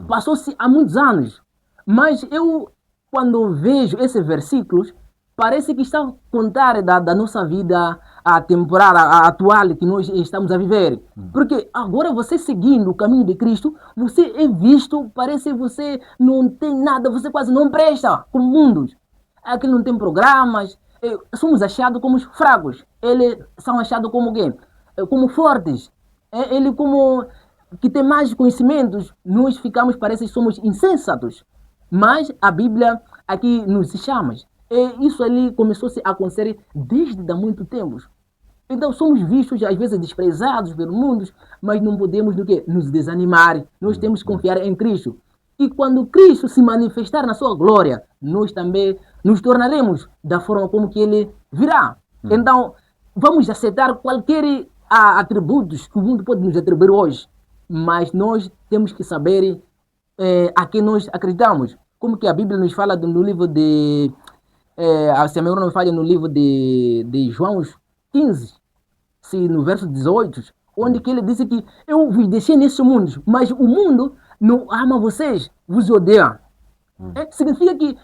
Speaker 2: passou-se há muitos anos. Mas eu, quando vejo esses versículos, parece que está a contar da nossa vida a temporal, a atual que nós estamos a viver. Porque agora você seguindo o caminho de Cristo, você é visto, parece que você não tem nada, você quase não presta como mundo. Aqui não tem programas, somos achados como fracos. Eles são achados como quê? Como fortes. Ele como que tem mais conhecimentos, nós ficamos, parece que somos insensatos. Mas a Bíblia aqui nos chama. Isso ali começou a acontecer desde há muito tempo. Então somos vistos, às vezes, desprezados pelo mundo, mas não podemos nos desanimar. Nós temos que confiar em Cristo. E quando Cristo se manifestar na sua glória, nós também nos tornaremos da forma como que Ele virá. Então, vamos aceitar qualquer atributos que o mundo pode nos atribuir hoje, mas nós temos que saber a quem nós acreditamos. Como que a Bíblia nos fala no livro de... se a memória não me falha, no livro de João 15, no verso 18, onde que ele disse que eu vos deixei nesse mundo, mas o mundo não ama vocês, vos odeia. Significa que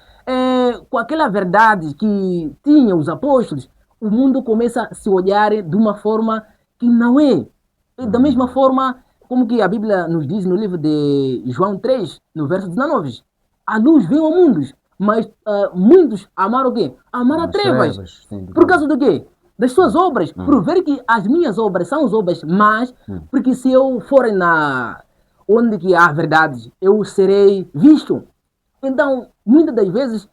Speaker 2: com aquela verdade que tinham os apóstolos, o mundo começa a se olhar de uma forma que não é. Da mesma forma, como que a Bíblia nos diz no livro de João 3, no verso 19, a luz veio ao mundo, mas muitos amaram o quê? Amaram as trevas. Por causa do quê? Das suas obras. Por ver que as minhas obras são as obras, mas porque se eu for onde que há verdade, eu serei visto. Então, muitas das vezes,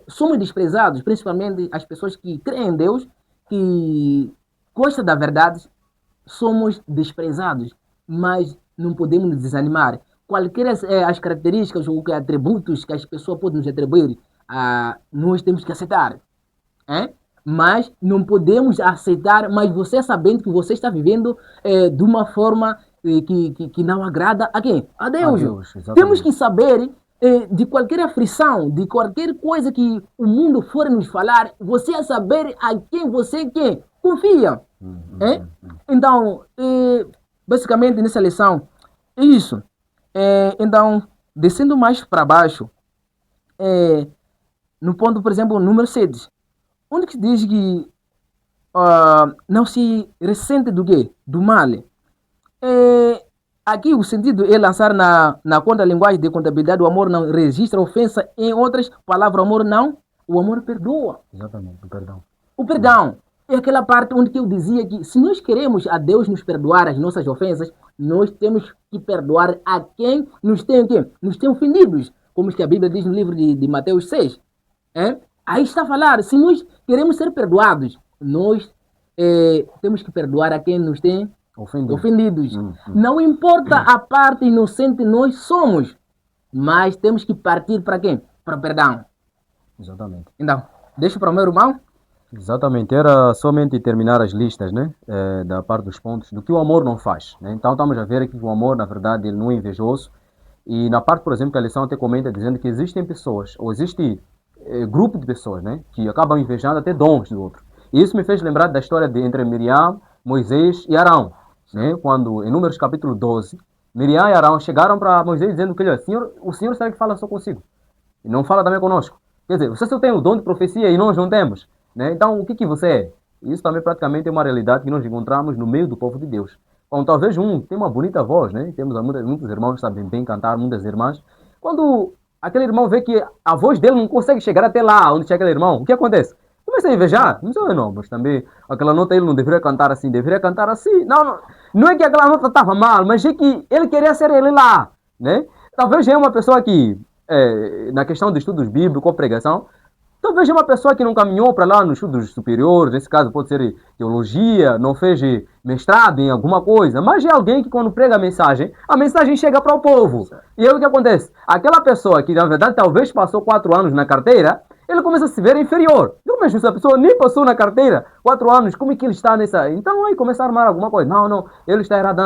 Speaker 2: somos desprezados, principalmente as pessoas que creem em Deus, que gostam da verdade, somos desprezados, mas não podemos nos desanimar. Qualquer as características ou atributos que as pessoas podem nos atribuir, nós temos que aceitar. Mas não podemos aceitar, mas você sabendo que você está vivendo de uma forma que não agrada a quem? A Deus. Temos que saber de qualquer aflição, de qualquer coisa que o mundo for nos falar, você saber a quem você confia. Então, basicamente nessa lição, é isso. Então, descendo mais para baixo, no ponto, por exemplo, número 7, onde que diz que não se ressente do quê? Do mal. Aqui o sentido é lançar na conta-linguagem de contabilidade, o amor não registra ofensa, em outras palavras, o amor perdoa.
Speaker 1: Exatamente, o perdão.
Speaker 2: O perdão é aquela parte onde eu dizia que se nós queremos a Deus nos perdoar as nossas ofensas, nós temos que perdoar a quem nos tem ofendidos, como que a Bíblia diz no livro de Mateus 6. Aí está a falar, se nós queremos ser perdoados, nós temos que perdoar a quem nos tem ofendidos. Não importa a parte inocente nós somos, mas temos que partir para quem? Para perdão.
Speaker 1: Exatamente.
Speaker 2: Então, deixa para o meu irmão.
Speaker 1: Exatamente, era somente terminar as listas, né, da parte dos pontos, do que o amor não faz, né? Então estamos a ver aqui que o amor, na verdade, ele não é invejoso, e na parte, por exemplo, que a lição até comenta dizendo que existem pessoas, ou existe grupo de pessoas, né, que acabam invejando até dons do outro. E isso me fez lembrar da história entre Miriam, Moisés e Arão, né, quando em Números capítulo 12, Miriam e Arão chegaram para Moisés dizendo que o Senhor será que fala só consigo? E não fala também conosco. Quer dizer, você só tem o dom de profecia e nós não temos. Né? Então, o que você é? Isso também praticamente é uma realidade que nós encontramos no meio do povo de Deus. Quando talvez tem uma bonita voz, né? Temos muitos irmãos que sabem bem cantar, muitas irmãs. Quando aquele irmão vê que a voz dele não consegue chegar até lá onde chega aquele irmão, o que acontece? Começa a invejar. Não sei, não, mas também aquela nota ele não deveria cantar assim, deveria cantar assim. Não é que aquela nota estava mal, mas é que ele queria ser ele lá. Né? Talvez é uma pessoa que, na questão de estudos bíblicos ou pregação, talvez é uma pessoa que não caminhou para lá nos estudos superiores, nesse caso pode ser teologia, não fez mestrado em alguma coisa, mas é alguém que quando prega a mensagem chega para o povo. E aí o que acontece? Aquela pessoa que na verdade talvez passou 4 anos na carteira, ele começa a se ver inferior. Não, mas essa pessoa nem passou na carteira 4 anos, como é que ele está nessa... Então aí começa a armar alguma coisa. Não, ele está errado,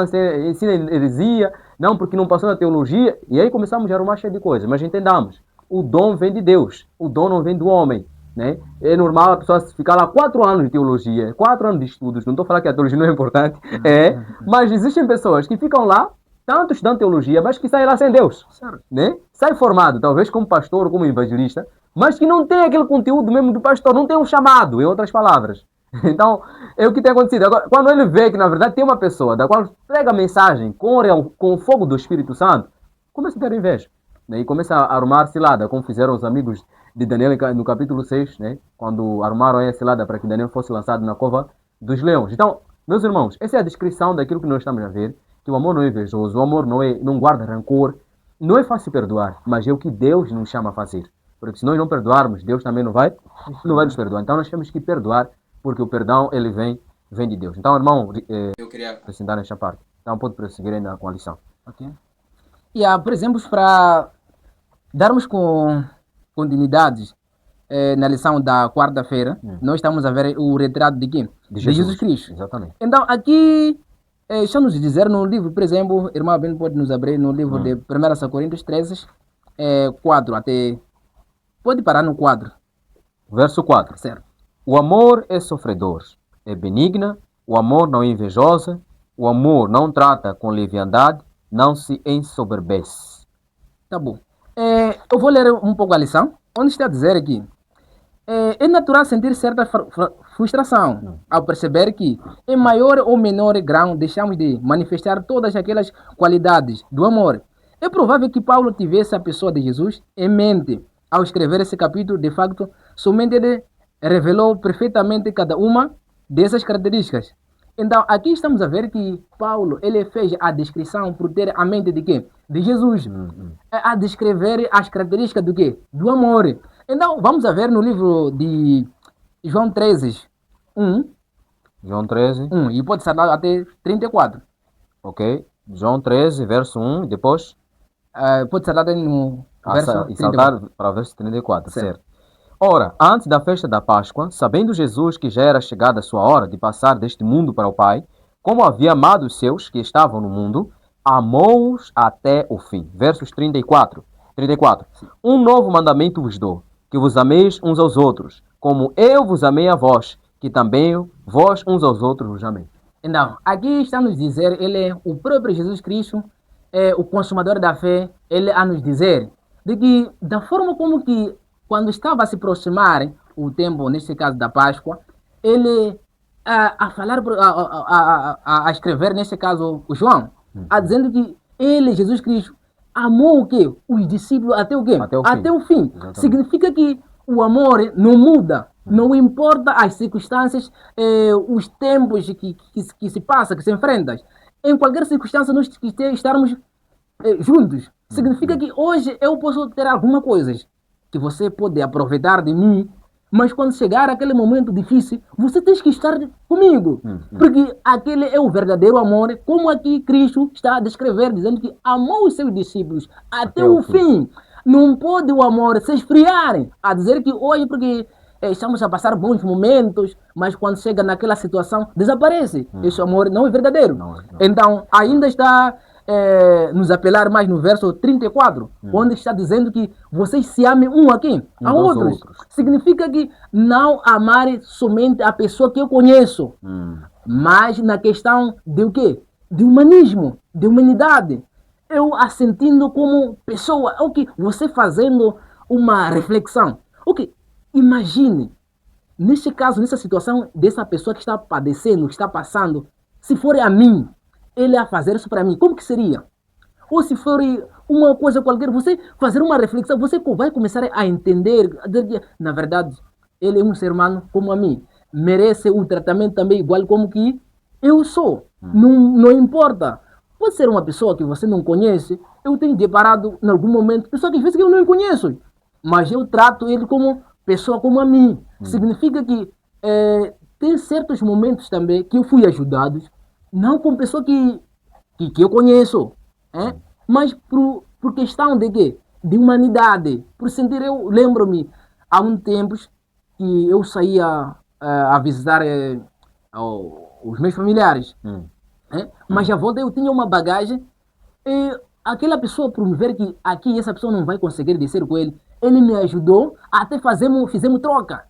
Speaker 1: ensina heresia, não, porque não passou na teologia. E aí começamos a arrumar cheio de coisas, mas entendamos. O dom vem de Deus, o dom não vem do homem. Né? É normal a pessoa ficar lá 4 anos de teologia, 4 anos de estudos, não estou falando que a teologia não é importante, mas existem pessoas que ficam lá, tanto estudando teologia, mas que saem lá sem Deus. Né? Sai formado, talvez como pastor ou como evangelista, mas que não tem aquele conteúdo mesmo do pastor, não tem um chamado, em outras palavras. Então, é o que tem acontecido. Agora, quando ele vê que na verdade tem uma pessoa da qual prega a mensagem com o fogo do Espírito Santo, começa a ter inveja. Né, e começa a armar cilada, como fizeram os amigos de Daniel no capítulo 6, né, quando armaram a cilada para que Daniel fosse lançado na cova dos leões. Então, meus irmãos, essa é a descrição daquilo que nós estamos a ver, que o amor não é invejoso, o amor não guarda rancor, não é fácil perdoar, mas é o que Deus nos chama a fazer. Porque se nós não perdoarmos, Deus também não vai nos perdoar. Então nós temos que perdoar, porque o perdão ele vem de Deus. Então, irmão, eu queria acrescentar nesta parte. Então pode prosseguir ainda com a lição.
Speaker 2: Ok. E, por exemplo, para darmos continuidade na lição da quarta-feira, nós estamos a ver o retrato de quem? De Jesus Cristo.
Speaker 1: Exatamente.
Speaker 2: Então, aqui, estamos a dizer no livro, por exemplo, irmão Ben pode nos abrir no livro de 1 Coríntios 13, 4 até... Pode parar no 4.
Speaker 1: Verso 4.
Speaker 2: Certo.
Speaker 1: O amor é sofredor, é benigna, o amor não é invejoso, o amor não trata com leviandade, não se ensoberbece.
Speaker 2: Tá bom. Eu vou ler um pouco a lição, onde está a dizer aqui. É natural sentir certa frustração ao perceber que, em maior ou menor grau, deixamos de manifestar todas aquelas qualidades do amor. É provável que Paulo tivesse a pessoa de Jesus em mente ao escrever esse capítulo. De facto, somente ele revelou perfeitamente cada uma dessas características. Então, aqui estamos a ver que Paulo, ele fez a descrição por ter a mente de quê? De Jesus. A descrever as características do quê? Do amor. Então, vamos a ver no livro de João 13, 1,
Speaker 1: João 13,
Speaker 2: e pode ser lá até 34.
Speaker 1: ok. João 13, verso 1, e depois
Speaker 2: Pode ser lá até no verso
Speaker 1: e
Speaker 2: 34.
Speaker 1: saltar para o verso 34,
Speaker 2: Certo.
Speaker 1: certo. Ora, antes da festa da Páscoa, sabendo Jesus que já era chegada a sua hora de passar deste mundo para o Pai, como havia amado os seus que estavam no mundo, amou-os até o fim. Versos 34. Um novo mandamento vos dou, que vos ameis uns aos outros, como eu vos amei a vós, que também vós uns aos outros vos amei.
Speaker 2: Então, aqui está a nos dizer, ele é o próprio Jesus Cristo, é o consumador da fé, ele a nos dizer de que, da forma como que, quando estava a se aproximar o tempo, neste caso da Páscoa, ele a falar, a escrever, neste caso, o João, a dizendo que ele, Jesus Cristo, amou o quê? Os discípulos até o quê?
Speaker 1: Até o fim. Exatamente.
Speaker 2: Significa que o amor não muda. Não importa as circunstâncias, os tempos que se passa, que se enfrentam. Em qualquer circunstância, nós estarmos juntos. Significa que hoje eu posso ter alguma coisa que você pode aproveitar de mim, mas quando chegar aquele momento difícil, você tem que estar comigo. Porque aquele é o verdadeiro amor, como aqui Cristo está a descrever, dizendo que amou os seus discípulos até o fim. Não pode o amor se esfriar. A dizer que hoje, porque estamos a passar bons momentos, mas quando chega naquela situação, desaparece. Esse amor não é verdadeiro. Não. Então, ainda está nos apelar mais no verso 34, onde está dizendo que vocês se amem um aqui, a outros. Significa que não amar somente a pessoa que eu conheço, mas na questão de o quê? De humanismo, de humanidade. Eu a sentindo como pessoa, você fazendo uma reflexão. Imagine, neste caso, nessa situação dessa pessoa que está padecendo, que está passando, se for a mim, ele a fazer isso para mim, como que seria? Ou se for uma coisa qualquer, você fazer uma reflexão, você vai começar a entender, na verdade, ele é um ser humano como a mim, merece o tratamento também igual como que eu sou, não importa. Pode ser uma pessoa que você não conhece, eu tenho deparado em algum momento, pessoa que às vezes eu não conheço, mas eu trato ele como pessoa como a mim. Significa que tem certos momentos também que eu fui ajudado, não com pessoa que eu conheço, mas por questão de quê? De humanidade. Por sentir, eu lembro-me, há um tempo que eu saía a visitar os meus familiares, mas à volta eu tinha uma bagagem e aquela pessoa, por me ver que aqui essa pessoa não vai conseguir descer com ele, ele me ajudou, até fizemos troca.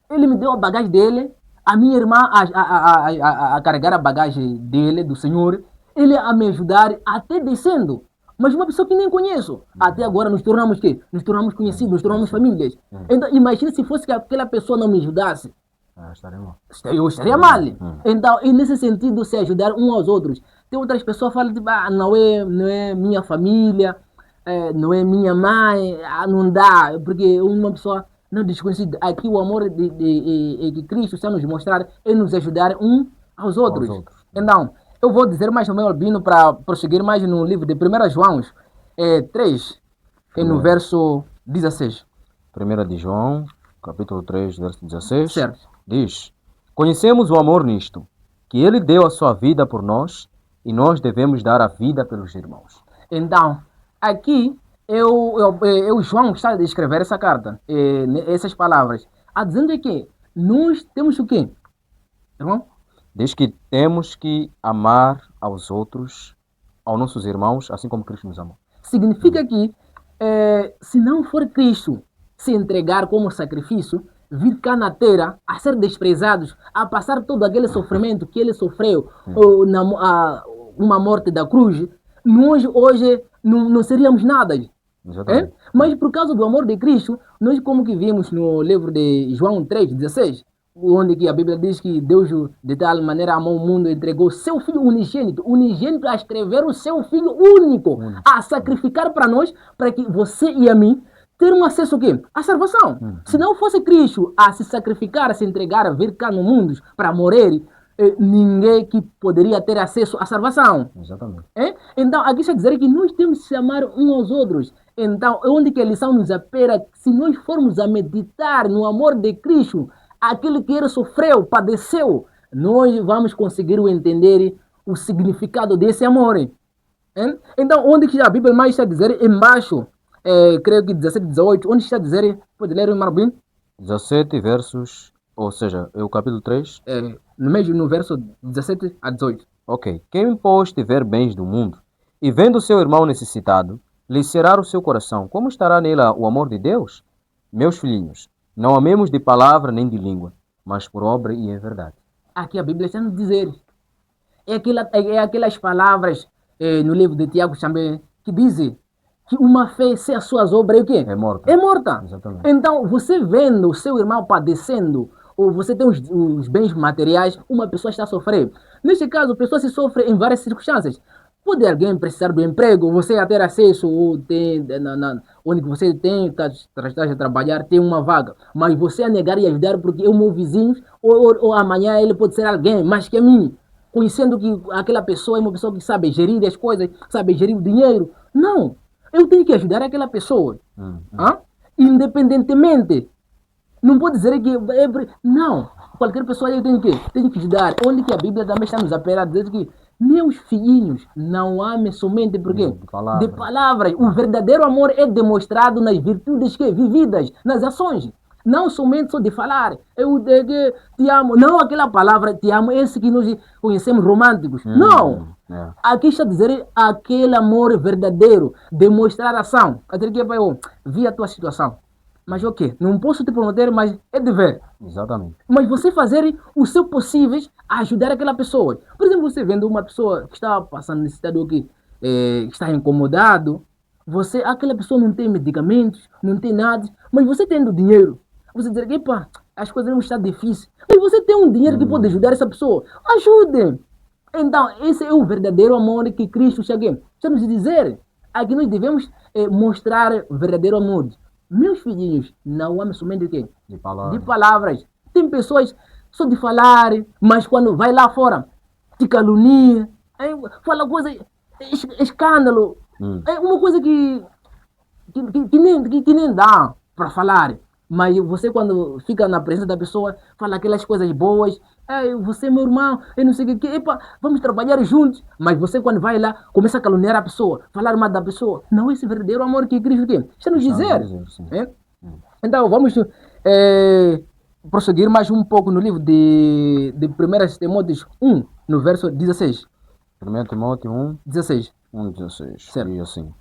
Speaker 2: Ele me deu a bagagem dele, a minha irmã a carregar a bagagem dele, do senhor, ele a me ajudar até descendo. Mas uma pessoa que nem conheço. Até agora nos tornamos quê? Nos tornamos conhecidos, nos tornamos famílias. Então imagine se fosse que aquela pessoa não me ajudasse. Eu estaria mal. Então, e nesse sentido, se ajudar uns aos outros. Tem outras pessoas que falam, tipo, não é minha família, não é minha mãe, não dá, porque uma pessoa não desconhecida. Aqui o amor de Cristo está nos mostrar e nos ajudar uns aos outros. Então, eu vou dizer mais ou menos, Albino, para prosseguir mais no livro de 1 João 3, no verso 16.
Speaker 1: 1 de João, capítulo 3, verso 16.
Speaker 2: Certo.
Speaker 1: Diz: conhecemos o amor nisto, que ele deu a sua vida por nós e nós devemos dar a vida pelos irmãos.
Speaker 2: Então, aqui, João está a escrever essa carta, essas palavras, a dizendo que nós temos o quê? Irmão?
Speaker 1: Diz que temos que amar aos outros, aos nossos irmãos, assim como Cristo nos amou.
Speaker 2: Significa que, se não for Cristo se entregar como sacrifício, vir cá na terra a ser desprezados, a passar todo aquele sofrimento que ele sofreu, uma morte da cruz, nós hoje não seríamos nada. Mas por causa do amor de Cristo, nós como que vimos no livro de João 3,16, onde que a Bíblia diz que Deus de tal maneira amou o mundo, entregou seu Filho unigênito a escrever o seu Filho único, a sacrificar para nós, para que você e a mim ter um acesso ao quê? À salvação. Se não fosse Cristo a se sacrificar, a se entregar, a vir cá no mundo para morrer, ninguém que poderia ter acesso à salvação.
Speaker 1: Exatamente.
Speaker 2: Então, aqui está a dizer que nós temos que se amar uns aos outros. Então, onde que a lição nos apela, se nós formos a meditar no amor de Cristo, aquele que ele sofreu, padeceu, nós vamos conseguir entender o significado desse amor. Então, onde que a Bíblia mais está a dizer? Embaixo, creio que 17, 18, onde está a dizer? Pode ler, irmão Rubim?
Speaker 1: 17 versos, ou seja, é o capítulo 3.
Speaker 2: No verso 17 a 18.
Speaker 1: Ok. Quem, pois, tiver bens do mundo, e vendo seu irmão necessitado, lhe será o seu coração, como estará nele o amor de Deus? Meus filhinhos, não amemos de palavra nem de língua, mas por obra e em verdade.
Speaker 2: Aqui a Bíblia está nos dizer. É aquelas palavras no livro de Tiago também, que dizem que uma fé sem as suas obras é o quê?
Speaker 1: É morta.
Speaker 2: É morta.
Speaker 1: Exatamente.
Speaker 2: Então, você vendo o seu irmão padecendo, ou você tem os bens materiais, uma pessoa está a sofrer. Neste caso, a pessoa se sofre em várias circunstâncias. Pode alguém precisar do emprego, você a ter acesso, ou tem, onde você tem, está a trabalhar, tem uma vaga, mas você a negar e ajudar porque é o meu vizinho, ou amanhã ele pode ser alguém mais que a mim, conhecendo que aquela pessoa é uma pessoa que sabe gerir as coisas, sabe gerir o dinheiro. Não, eu tenho que ajudar aquela pessoa. Independentemente. Não pode dizer que... Não, qualquer pessoa eu tenho que ajudar. Onde que a Bíblia também está nos apelando a dizer que meus filhinhos, não amem somente porque de palavras. O verdadeiro amor é demonstrado nas virtudes vividas, nas ações. Não somente só de falar, eu te amo. Não aquela palavra te amo, esse que nós conhecemos românticos. Não. Aqui está a dizer aquele amor verdadeiro, demonstrar ação. Até que eu vi a tua situação. Mas ok, não posso te prometer, mas é dever.
Speaker 1: Exatamente.
Speaker 2: Mas você fazer o seu possível a ajudar aquela pessoa. Por exemplo, você vendo uma pessoa que está passando necessidade ou que está incomodado, aquela pessoa não tem medicamentos, não tem nada, mas você tendo dinheiro, você dizer que as coisas não estão difíceis, mas você tem um dinheiro que pode ajudar essa pessoa, ajude. Então, esse é o verdadeiro amor que Cristo está nos dizer. Aqui nós devemos mostrar o verdadeiro amor. Meus filhinhos, não amem somente de quê?
Speaker 1: De palavras.
Speaker 2: De palavras. Tem pessoas só de falar, mas quando vai lá fora, te calunia, fala coisa, escândalo. É uma coisa que nem dá para falar. Mas você quando fica na presença da pessoa, fala aquelas coisas boas. Você é meu irmão, eu não sei o que. Vamos trabalhar juntos. Mas você quando vai lá, começa a caluniar a pessoa, falar mal da pessoa. Não é esse verdadeiro amor que Cristo está nos dizer. Então vamos prosseguir mais um pouco no livro de 1 Timóteo 1, no verso 16.
Speaker 1: 1 Timóteo 1,
Speaker 2: 16.
Speaker 1: 1:16.
Speaker 2: Certo.
Speaker 1: E assim.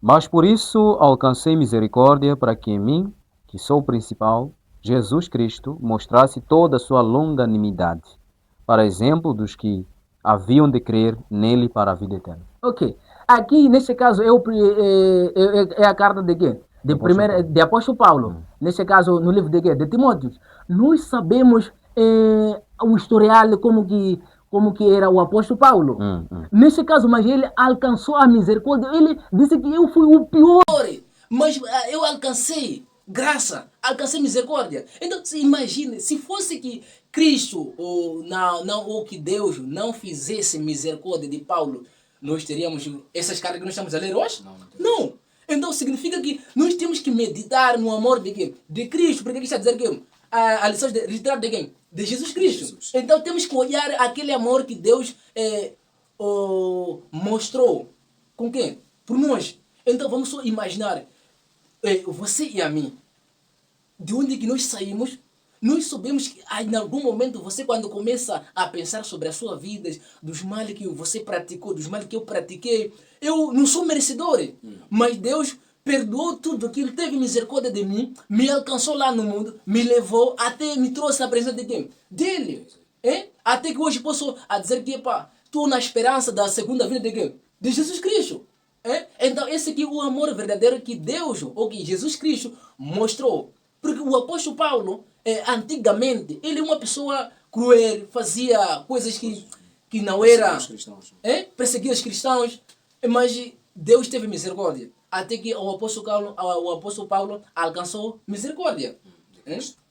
Speaker 1: Mas por isso alcancei misericórdia para que em mim, que sou o principal, Jesus Cristo, mostrasse toda a sua longanimidade, para exemplo dos que haviam de crer nele para a vida eterna.
Speaker 2: Ok. Aqui, neste caso, é a carta de quê? De Apóstolo Paulo. Neste caso, no livro de quê? De Timóteo. Nós sabemos o historial como que era o apóstolo Paulo. Neste caso, mas ele alcançou a misericórdia. Ele disse que eu fui o pior, mas eu alcancei graça, alcancei misericórdia. Então, imagine, se fosse que Cristo ou que Deus não fizesse misericórdia de Paulo, nós teríamos essas cargas que nós estamos a ler hoje? Não. Então, significa que nós temos que meditar no amor de quem? De Cristo. Porque aqui está a dizer que a lição de retrato de quem? De Jesus Cristo. Então temos que olhar aquele amor que Deus mostrou. Com quem? Por nós. Então vamos só imaginar, você e a mim, de onde que nós saímos, nós sabemos que em algum momento você quando começa a pensar sobre a sua vida, dos males que você praticou, dos males que eu pratiquei, eu não sou merecedor, mas Deus perdoou tudo aquilo, teve misericórdia de mim, me alcançou lá no mundo, me levou, até me trouxe na presença de quem? Dele. Até que hoje posso dizer que estou na esperança da segunda vida de quem? De Jesus Cristo. Então esse aqui é o amor verdadeiro que Deus, ou que Jesus Cristo mostrou. Porque o apóstolo Paulo, antigamente, ele é uma pessoa cruel, fazia coisas que não era... Perseguia os cristãos, mas Deus teve misericórdia. Até que o apóstolo Paulo alcançou misericórdia.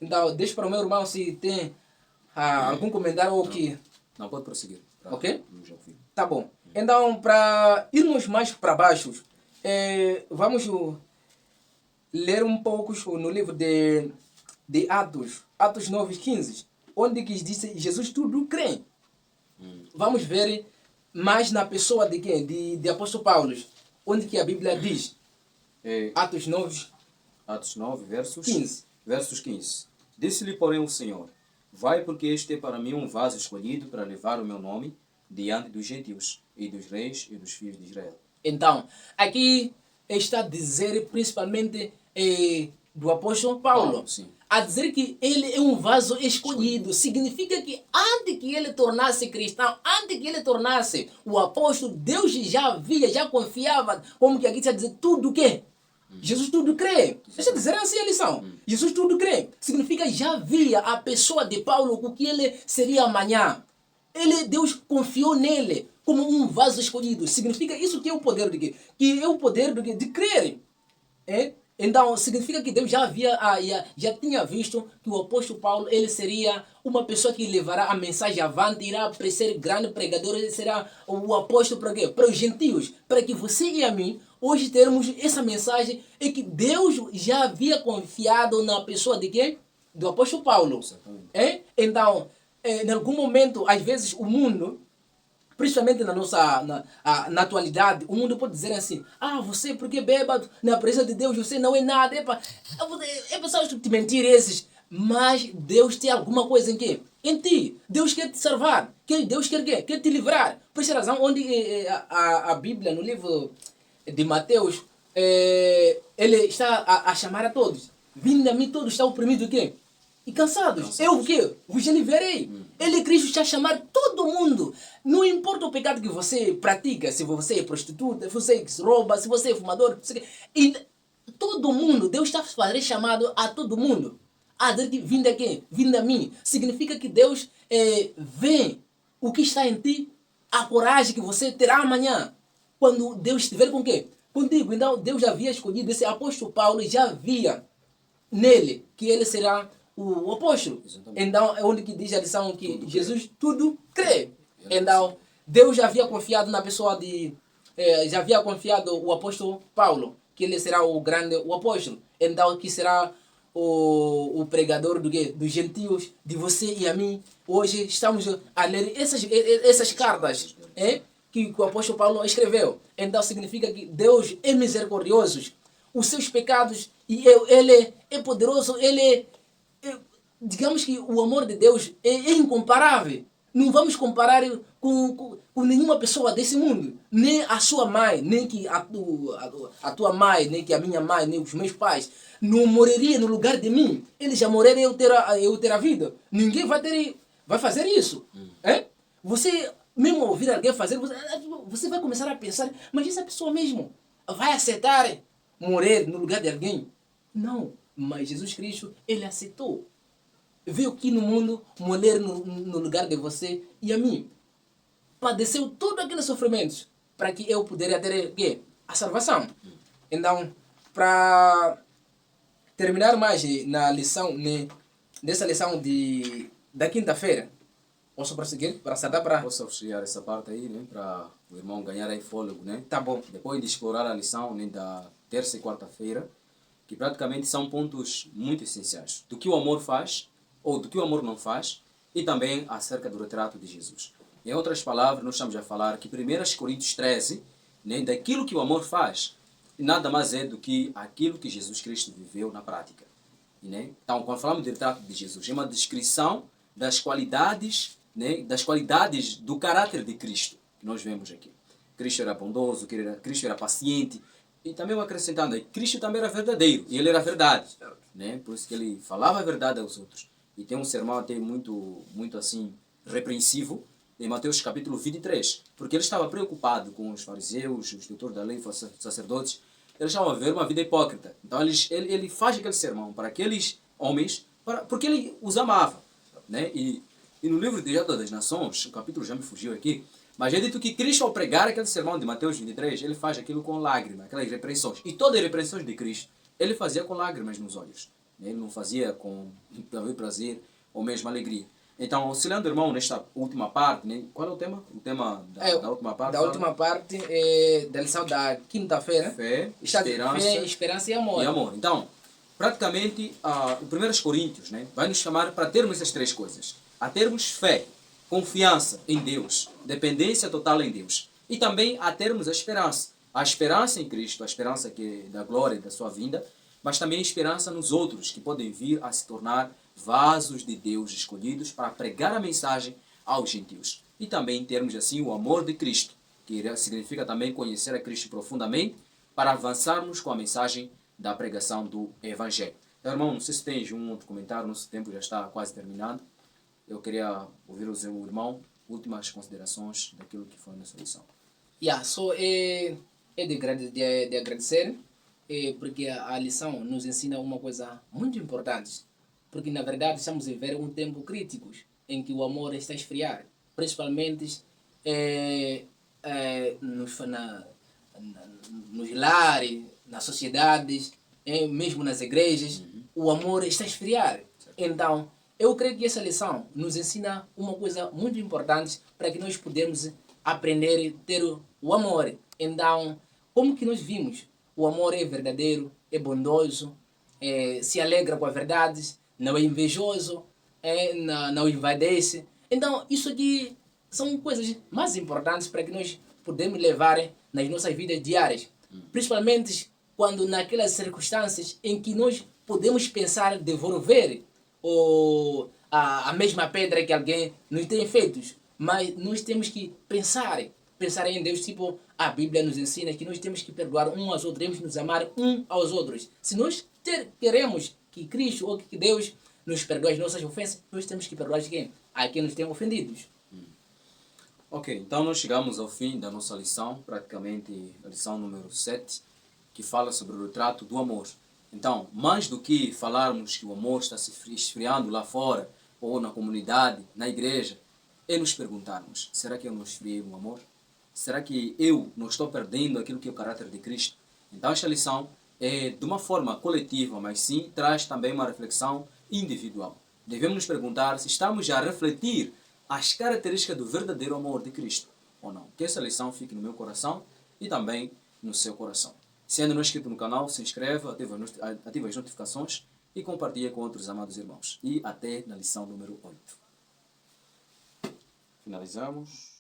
Speaker 2: Então, deixa para o meu irmão se tem algum comentário ou que...
Speaker 1: Não, pode prosseguir.
Speaker 2: Ok? Tá bom. Então, para irmos mais para baixo, vamos ler um pouco no livro de Atos 9:15, onde que diz Jesus tudo crê. Vamos ver mais na pessoa de quem? De apóstolo Paulo, onde que a Bíblia diz. Atos 9,
Speaker 1: versos
Speaker 2: 15.
Speaker 1: Versos 15. Disse-lhe, porém, o Senhor: vai, porque este é para mim um vaso escolhido para levar o meu nome diante dos gentios e dos reis e dos filhos de Israel.
Speaker 2: Então, aqui está a dizer principalmente do apóstolo Paulo.
Speaker 1: Sim.
Speaker 2: A dizer que ele é um vaso escolhido. Significa que antes que ele tornasse cristão, antes que ele tornasse o apóstolo, Deus já confiava, como que aqui está a dizer, tudo o quê? Jesus tudo crê. Deixa eu dizer assim a lição. Jesus tudo crê. Significa já via a pessoa de Paulo, o que ele seria amanhã. Deus confiou nele como um vaso escolhido. Significa isso que é o poder de quê? Que é o poder de crer. Então, significa que Deus já tinha visto que o apóstolo Paulo ele seria uma pessoa que levará a mensagem avante, irá ser grande pregador, ele será o apóstolo para quê? Para os gentios, para que você e a mim hoje termos essa mensagem e que Deus já havia confiado na pessoa de quem? Do apóstolo Paulo. Então, em algum momento, às vezes, o mundo, principalmente na atualidade, o mundo pode dizer assim: você porque bêbado, na presença de Deus você não é nada. É pessoas te mentir esses. Mas Deus tem alguma coisa em quê? Em ti. Deus quer te salvar. Deus quer quê? Quer te livrar. Por essa razão, onde a Bíblia, no livro de Mateus, ele está a chamar a todos. Vinde a mim todos estão oprimidos o quê? E cansados. Eu o quê? Vos liberei. Ele, Cristo, está a chamar todo mundo. Não importa o pecado que você pratica, se você é prostituta, se você rouba, se você é fumador. E todo mundo, Deus está a fazer chamado a todo mundo. A dizer que vinde a quem? Vinde a mim. Significa que Deus vê o que está em ti, a coragem que você terá amanhã. Quando Deus estiver com quem? Contigo. Então, Deus já havia escolhido esse apóstolo Paulo, já havia nele que ele será o apóstolo. Exatamente. Então, é onde que diz a lição que tudo Jesus crê. Tudo crê. Então, Deus já havia confiado na pessoa já havia confiado o apóstolo Paulo, que ele será o apóstolo. Então, que será o pregador dos gentios, de você e a mim. Hoje estamos a ler essas cartas que o apóstolo Paulo escreveu. Então, significa que Deus é misericordioso. Os seus pecados, e ele é poderoso, digamos que o amor de Deus é incomparável. Não vamos comparar com nenhuma pessoa desse mundo. Nem a sua mãe, nem que a tua mãe, nem que a minha mãe, nem os meus pais. Não morreria no lugar de mim. Eles já morreram e eu ter a vida. Ninguém vai fazer isso. Você, mesmo ouvir alguém fazer, você vai começar a pensar, mas essa pessoa mesmo vai aceitar morrer no lugar de alguém? Não. Mas Jesus Cristo, ele aceitou. Veio aqui no mundo morrer no lugar de você e a mim. Padeceu todos aqueles sofrimentos para que eu pudesse ter a salvação. Então, para terminar mais na lição, nessa lição da quinta-feira, posso prosseguir?
Speaker 1: Posso auxiliar essa parte aí, né? Para o irmão ganhar aí fôlego, né?
Speaker 2: Tá bom.
Speaker 1: Depois de explorar a lição, né, da terça e quarta-feira, que praticamente são pontos muito essenciais do que o amor faz ou do que o amor não faz, e também acerca do retrato de Jesus. Em outras palavras, nós estamos a falar que 1 Coríntios 13, né, daquilo que o amor faz, nada mais é do que aquilo que Jesus Cristo viveu na prática. Né? Então, quando falamos do retrato de Jesus, é uma descrição das qualidades, né, do caráter de Cristo, que nós vemos aqui. Cristo era bondoso, Cristo era paciente, e também acrescentando aí, Cristo também era verdadeiro, e ele era a verdade. Né? Por isso que ele falava a verdade aos outros. E tem um sermão até muito assim, repreensivo, em Mateus capítulo 23, porque ele estava preocupado com os fariseus, os doutores da lei, os sacerdotes. Eles estavam a ver uma vida hipócrita. Então ele faz aquele sermão para aqueles homens, porque ele os amava. Né? E no livro de Atos das Nações, o capítulo já me fugiu aqui, mas é dito que Cristo, ao pregar aquele sermão de Mateus 23, ele faz aquilo com lágrimas, aquelas repreensões. E todas as repreensões de Cristo, ele fazia com lágrimas nos olhos. Ele não fazia com prazer ou mesmo alegria. Então, auxiliando o irmão nesta última parte, né? Qual é o tema? O tema da última parte?
Speaker 2: Da última parte é da lição da quinta-feira.
Speaker 1: Fé,
Speaker 2: esperança e amor.
Speaker 1: E amor. Então, praticamente, o 1 Coríntios, né, vai nos chamar para termos essas três coisas. A termos fé, confiança em Deus, dependência total em Deus. E também a termos a esperança. A esperança em Cristo, a esperança da glória e da sua vinda, mas também a esperança nos outros, que podem vir a se tornar vasos de Deus escolhidos para pregar a mensagem aos gentios. E também termos assim o amor de Cristo, que significa também conhecer a Cristo profundamente, para avançarmos com a mensagem da pregação do Evangelho. Então, irmão, não sei se tens um outro comentário, nosso tempo já está quase terminando. Eu queria ouvir o irmão, últimas considerações daquilo que foi a nossa lição.
Speaker 2: É de agradecer, porque a lição nos ensina uma coisa muito importante, porque na verdade estamos a viver um tempo crítico em que o amor está a esfriar, principalmente nos lares, nas sociedades, mesmo nas igrejas, o amor está a esfriar. Então, eu creio que essa lição nos ensina uma coisa muito importante para que nós podemos aprender a ter o amor. Então, como que nós vimos? O amor é verdadeiro, é bondoso, se alegra com a verdade, não é invejoso, não invadece. Então, isso aqui são coisas mais importantes para que nós podemos levar nas nossas vidas diárias. Principalmente quando naquelas circunstâncias em que nós podemos pensar devolver a mesma pedra que alguém nos tem feito. Mas nós temos que pensar em Deus, tipo, a Bíblia nos ensina que nós temos que perdoar uns aos outros, temos que nos amar uns aos outros. Se nós queremos que Cristo ou que Deus nos perdoe as nossas ofensas, nós temos que perdoar quem? A quem nos tem ofendidos.
Speaker 1: Ok, então nós chegamos ao fim da nossa lição, praticamente a lição número 7, que fala sobre o retrato do amor. Então, mais do que falarmos que o amor está se esfriando lá fora, ou na comunidade, na igreja, é nos perguntarmos, será que eu não esfriei o amor? Será que eu não estou perdendo aquilo que é o caráter de Cristo? Então, esta lição é de uma forma coletiva, mas sim traz também uma reflexão individual. Devemos nos perguntar se estamos já a refletir as características do verdadeiro amor de Cristo ou não. Que essa lição fique no meu coração e também no seu coração. Se ainda não é inscrito no canal, se inscreva, ative as notificações e compartilhe com outros amados irmãos. E até na lição número 8. Finalizamos.